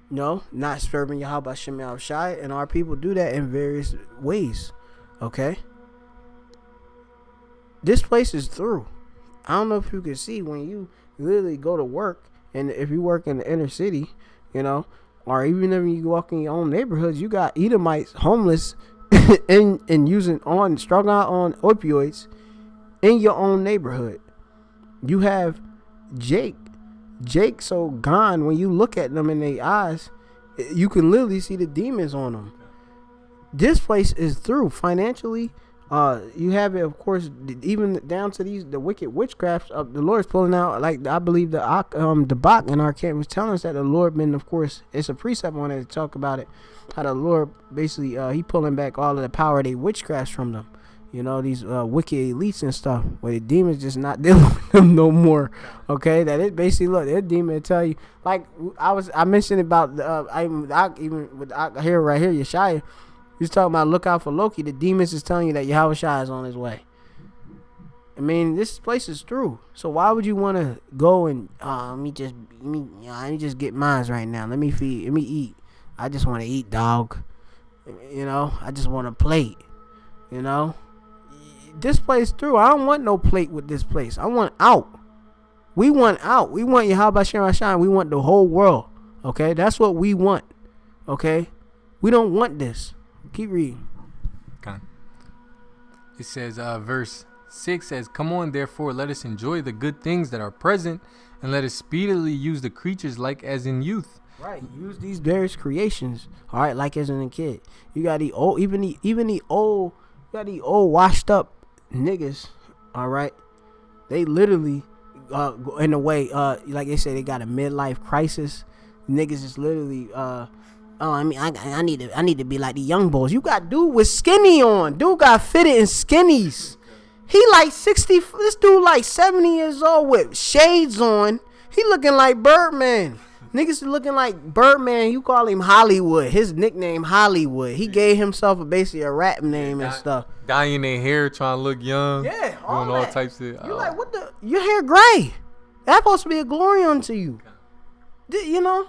Not serving Yahweh Shem Shai, and our people do that in various ways. Okay. This place is through. I don't know if you can see when you literally go to work. And if you work in the inner city, or even if you walk in your own neighborhoods, you got Edomites homeless and strung out on opioids in your own neighborhood. You have Jake so gone, when you look at them in their eyes, you can literally see the demons on them. This place is through financially. You have it, of course, even down to the wicked witchcrafts. The Lord's pulling out, like I believe the Bach in our camp was telling us that the Lord been, of course, it's a precept on it to talk about it, how the Lord basically he pulling back all of the power of their witchcrafts from them. These wicked elites and stuff, where the demons just not dealing with them no more. Okay, that it basically, look, that demon tell you, like I mentioned about I hear right here Yeshaya. He's talking about look out for Loki. The demons is telling you that Yahweh Shai is on his way. I mean, this place is through. So why would you want to go and let me just get mine right now. Let me eat. I just want to eat, dog. I just want a plate. this place through. I don't want no plate with this place. I want out. We want out. We want Yahweh Shem Rashai. We want the whole world. Okay, that's what we want. Okay, we don't want this. Keep reading. Okay. It says, verse 6 says, "Come on, therefore, let us enjoy the good things that are present, and let us speedily use the creatures like as in youth." Right, use these various creations. All right, like as in a kid. You got the old, even the old, you got the old washed up niggas. All right, they literally, in a way, like they say, they got a midlife crisis. Niggas is literally, I mean, I need to be like the young boys. You got dude with skinny on. Dude got fitted in skinnies. He like 60. This dude like 70 years old with shades on. He looking like Birdman. Niggas looking like Birdman. You call him Hollywood. His nickname Hollywood. He gave himself basically a rap name and stuff. Dyeing their hair, trying to look young. Yeah, doing all types of. You like what the? Your hair gray. That's supposed to be a glory unto you. You know,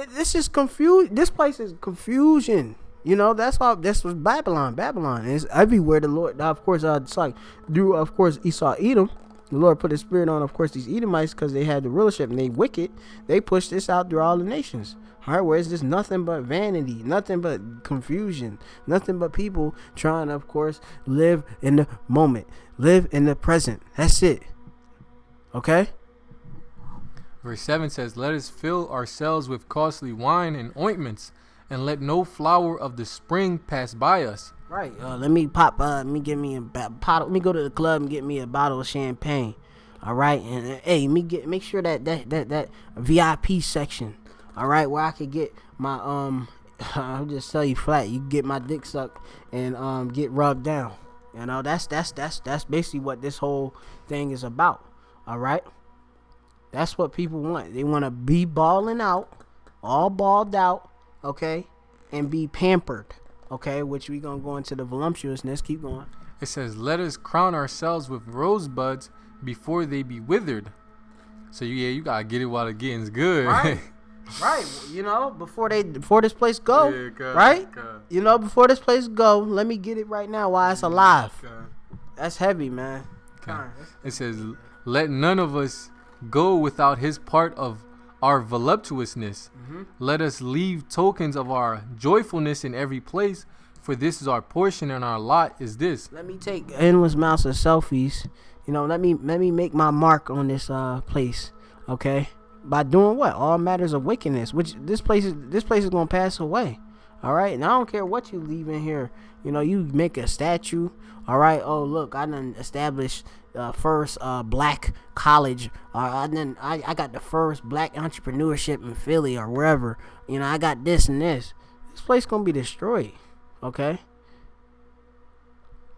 this is confused. This place is confusion. You know, that's why this was Babylon. Babylon is everywhere. The Lord, of course, it's like through, of course, Esau, Edom. The Lord put his spirit on, of course, these Edomites because they had the rulership and they wicked. They pushed this out through all the nations. All right, where it's just nothing but vanity, nothing but confusion, nothing but people trying to, of course, live in the moment, live in the present. That's it. Okay? Verse 7 says, "Let us fill ourselves with costly wine and ointments, and let no flower of the spring pass by us." Right. Let me pop. Let me get me a bottle. Let me go to the club and get me a bottle of champagne. All right. And hey, make sure that VIP section. All right, where I could get my I'll just tell you flat. You can get my dick sucked and get rubbed down. You know, that's basically what this whole thing is about. All right. That's what people want. They want to be balling out, all balled out, okay, and be pampered, okay, which we going to go into the voluptuousness. Keep going. It says, "Let us crown ourselves with rosebuds before they be withered." So, you got to get it while the getting's good. Right. Right. You know, before this place go, right? You know, before this place go, let me get it right now while it's alive. That's heavy, man. It says, "Let none of us go without his part of our voluptuousness. Let us leave tokens of our joyfulness in every place, for this is our portion and our lot is this." Let me take endless amounts of selfies. You know, let me make my mark on this place. Okay, by doing what? All matters of wickedness. Which this place is gonna pass away. All right, and I don't care what you leave in here. You know, you make a statue. All right. Oh, look, I done established first black college. I got the first black entrepreneurship in Philly or wherever. You know, I got this and this. This place gonna be destroyed. Okay.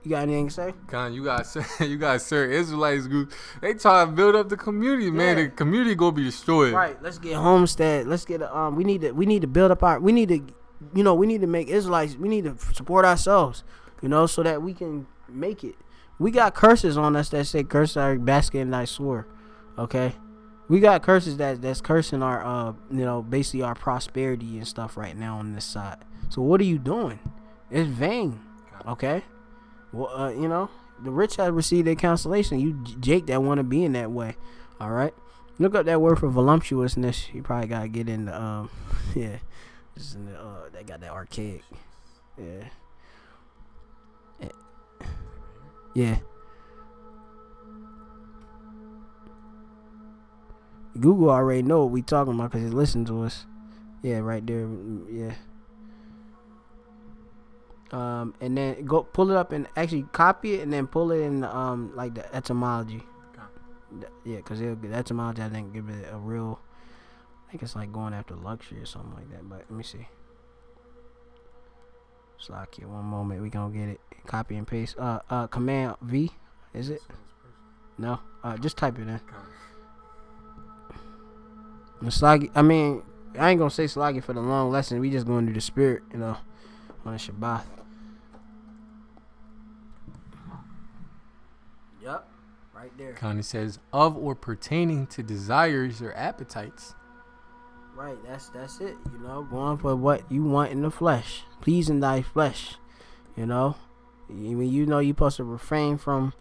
You got anything to say? Con, you got certain Israelites group. They try to build up the community, man. The community gonna be destroyed. Right. Let's get Homestead. Let's get we need to build up our. We need to make Israelites. We need to support ourselves. You know, so that we can make it. We got curses on us that say curse our basket and thy sword. Okay. We got curses that's cursing our basically our prosperity and stuff right now on this side. So what are you doing? It's vain. Okay. Well, you know, the rich have received their consolation. You Jake that want to be in that way. All right. Look up that word for voluptuousness. You probably gotta get in the just in the they got that archaic. Yeah. Google already know what we talking about because it listened to us. Yeah, right there. Yeah. And then go pull it up and actually copy it and then pull it in like the etymology. Okay. Yeah, because the etymology I think give it a real. I think it's like going after luxury or something like that. But let me see. Slack it. One moment, we gonna get it. Copy and paste. Command V. Is it? No. Just type it in. Slaggy. I mean, I ain't gonna say slaggy for the long lesson. We just going to the spirit, you know, on the Shabbat. Yup. Right there. Connie says, "Of or pertaining to desires or appetites." Right, that's it. You know, going for what you want in the flesh, pleasing thy flesh. You know, You know you're supposed to refrain from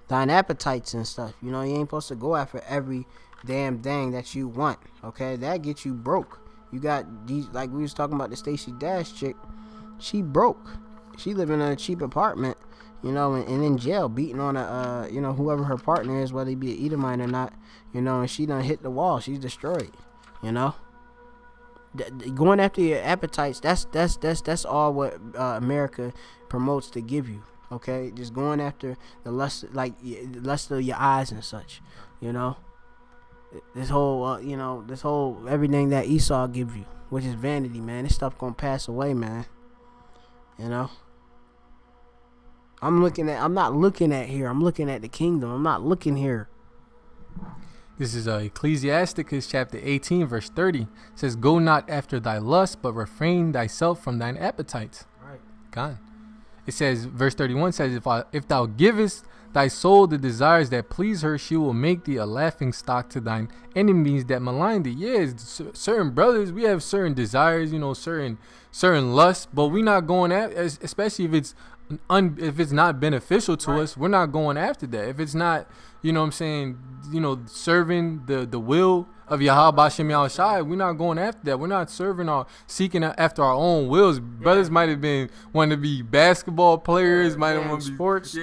thine appetites and stuff. You know, you ain't supposed to go after every damn thing that you want. Okay, that gets you broke. You got these, like we was talking about the Stacey Dash chick. She broke. She living in a cheap apartment, you know, and in jail, beating on a, you know, whoever her partner is, whether he be an Edomite or not, you know, and she done hit the wall. She's destroyed, you know. Going after your appetites, that's all what America promotes to give you. Okay, just going after the lust, like lust of your eyes and such, you know. This whole, you know, this whole everything that Esau gives you, which is vanity, man. This stuff gonna pass away, man. You know. I'm not looking at here. I'm looking at the kingdom. I'm not looking here. This is Ecclesiasticus chapter 18, verse 30. It says, "Go not after thy lust, but refrain thyself from thine appetites." Right. God. It says, verse 31 says, if thou givest thy soul the desires that please her, she will make thee a laughing stock to thine enemies that malign thee. Yeah, certain brothers, we have certain desires, you know, certain lusts, but we not going at, especially if it's not beneficial to us, we're not going after that. If it's not, you know what I'm saying, you know, serving the will of Yahweh Bashem Yahushai, we're not going after that. We're not seeking after our own wills. Brothers might have been wanting to be basketball players, might have wanted to be sports,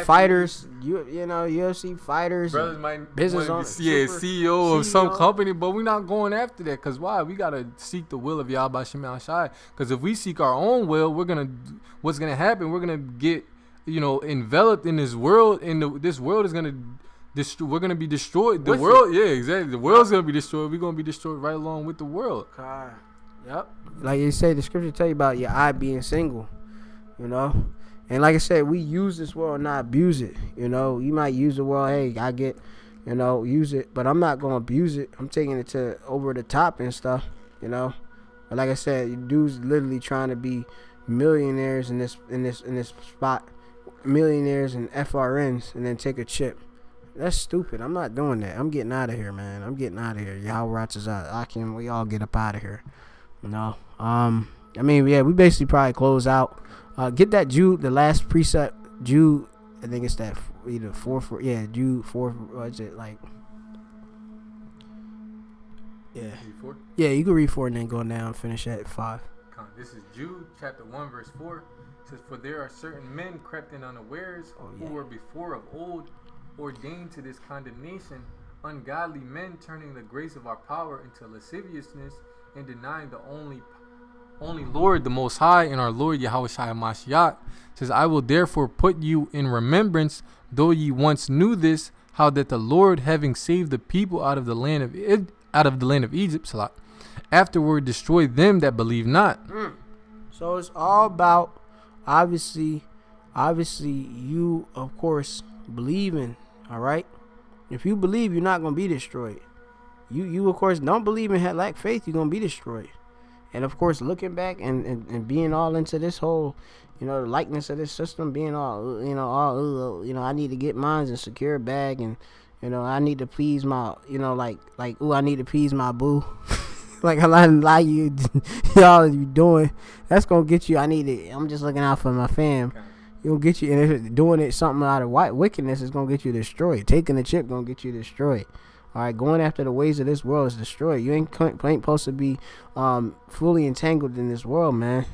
fighters, you know, UFC fighters. Brothers might business want to be CEO of some company, but we're not going after that. Because why? We got to seek the will of Yahweh Bashem Yahushai. Because if we seek our own will, what's going to happen? We're going to get, you know, enveloped in this world, and this world is going to we're gonna be destroyed. The world, yeah, exactly. The world's gonna be destroyed. We're gonna be destroyed right along with the world. God. Yep. Like you say, the scripture tell you about your eye being single, you know. And like I said, we use this world, not abuse it. You know, you might use the world. Hey, I get, you know, use it, but I'm not gonna abuse it. I'm taking it to over the top and stuff, you know. But like I said, dudes literally trying to be millionaires in this spot, millionaires and FRNs, and then take a chip. That's stupid. I'm not doing that. I'm getting out of here, man. I'm getting out of here. Y'all rats is out. We all get up out of here. You know. I mean, yeah, we basically probably close out. Get that Jude, the last precept, Jude. I think it's that either Jude 4. What is it like? Yeah. Yeah, you can read 4 and then go down and finish at 5. This is Jude chapter 1 verse 4. It says, "For there are certain men crept in unawares, who were before of old ordained to this condemnation, ungodly men turning the grace of our power into lasciviousness and denying the only Lord, the Most High, and our Lord Yahushua Mashiach. Says, I will therefore put you in remembrance, though ye once knew this, how that the Lord, having saved the people out of the land of Egypt, afterward destroyed them that believe not." So it's all about obviously you, of course, believing. All right, if you believe, you're not gonna be destroyed. You of course don't believe and lack faith, you're gonna be destroyed. And of course, looking back and being all into this whole, you know, the likeness of this system, being all, you know, I need to get mines and secure a bag, and you know, I need to please my, you know, like I need to please my boo. Like a lot of y'all you doing, that's gonna get you. I'm just looking out for my fam. It'll get you, and if doing it something out of wickedness is gonna get you destroyed. Taking the chip gonna get you destroyed. All right, going after the ways of this world is destroyed. You ain't supposed to be fully entangled in this world, man.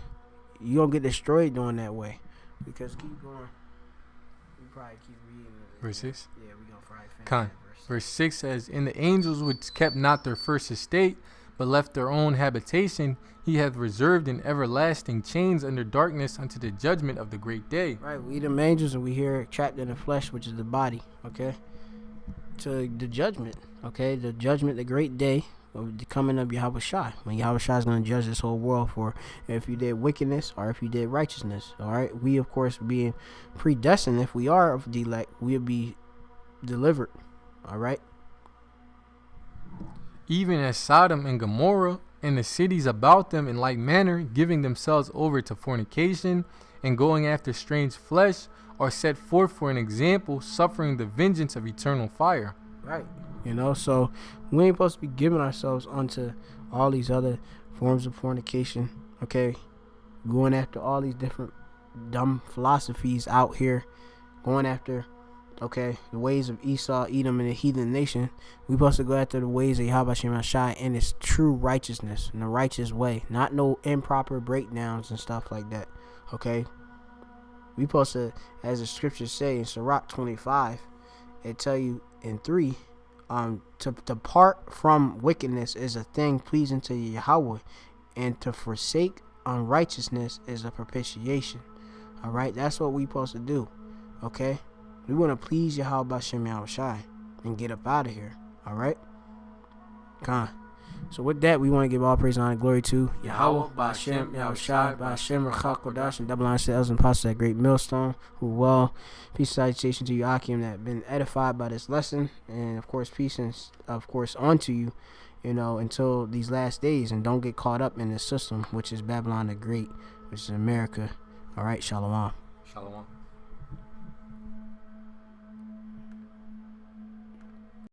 You gonna get destroyed doing that way. Because keep going. We probably keep reading. Verse 6. Yeah, we gonna probably finish. Verse 6 says, "In the angels which kept not their first estate, but left their own habitation, he hath reserved in everlasting chains under darkness unto the judgment of the great day." Right, we the angels, and we here trapped in the flesh, which is the body, okay? To the judgment, okay? The judgment, the great day of the coming of Yahweh Shai. When Yahweh Shai is going to judge this whole world for if you did wickedness or if you did righteousness, all right? We, of course, being predestined, if we are of the elect, we'll be delivered, all right? "Even as Sodom and Gomorrah and the cities about them in like manner, giving themselves over to fornication and going after strange flesh, are set forth for an example, suffering the vengeance of eternal fire." Right. You know, so we ain't supposed to be giving ourselves onto all these other forms of fornication, okay? Going after all these different dumb philosophies out here going after, okay, the ways of Esau, Edom, and the heathen nation. We supposed to go after the ways of Yahweh Shem Shai and its true righteousness and the righteous way, not no improper breakdowns and stuff like that. Okay, we supposed to, as the scriptures say in Sirach 25, it tell you in 3, to depart from wickedness is a thing pleasing to Yahweh, and to forsake unrighteousness is a propitiation. All right, that's what we supposed to do. Okay, we want to please Yahweh Shem Yahushai and get up out of here. All right, come on. So with that, we want to give all praise and honor and glory to Yahweh, Ba'Shem, Yahushai, Ba'Shem, Rachak Kodash, and double honor to the elders and apostles at Great Millstone, who well. Peace and salutation to you, Akim, that have been edified by this lesson, and of course, peace and of course onto you, until these last days, and don't get caught up in this system, which is Babylon the Great, which is America. All right, Shalom. Shalom.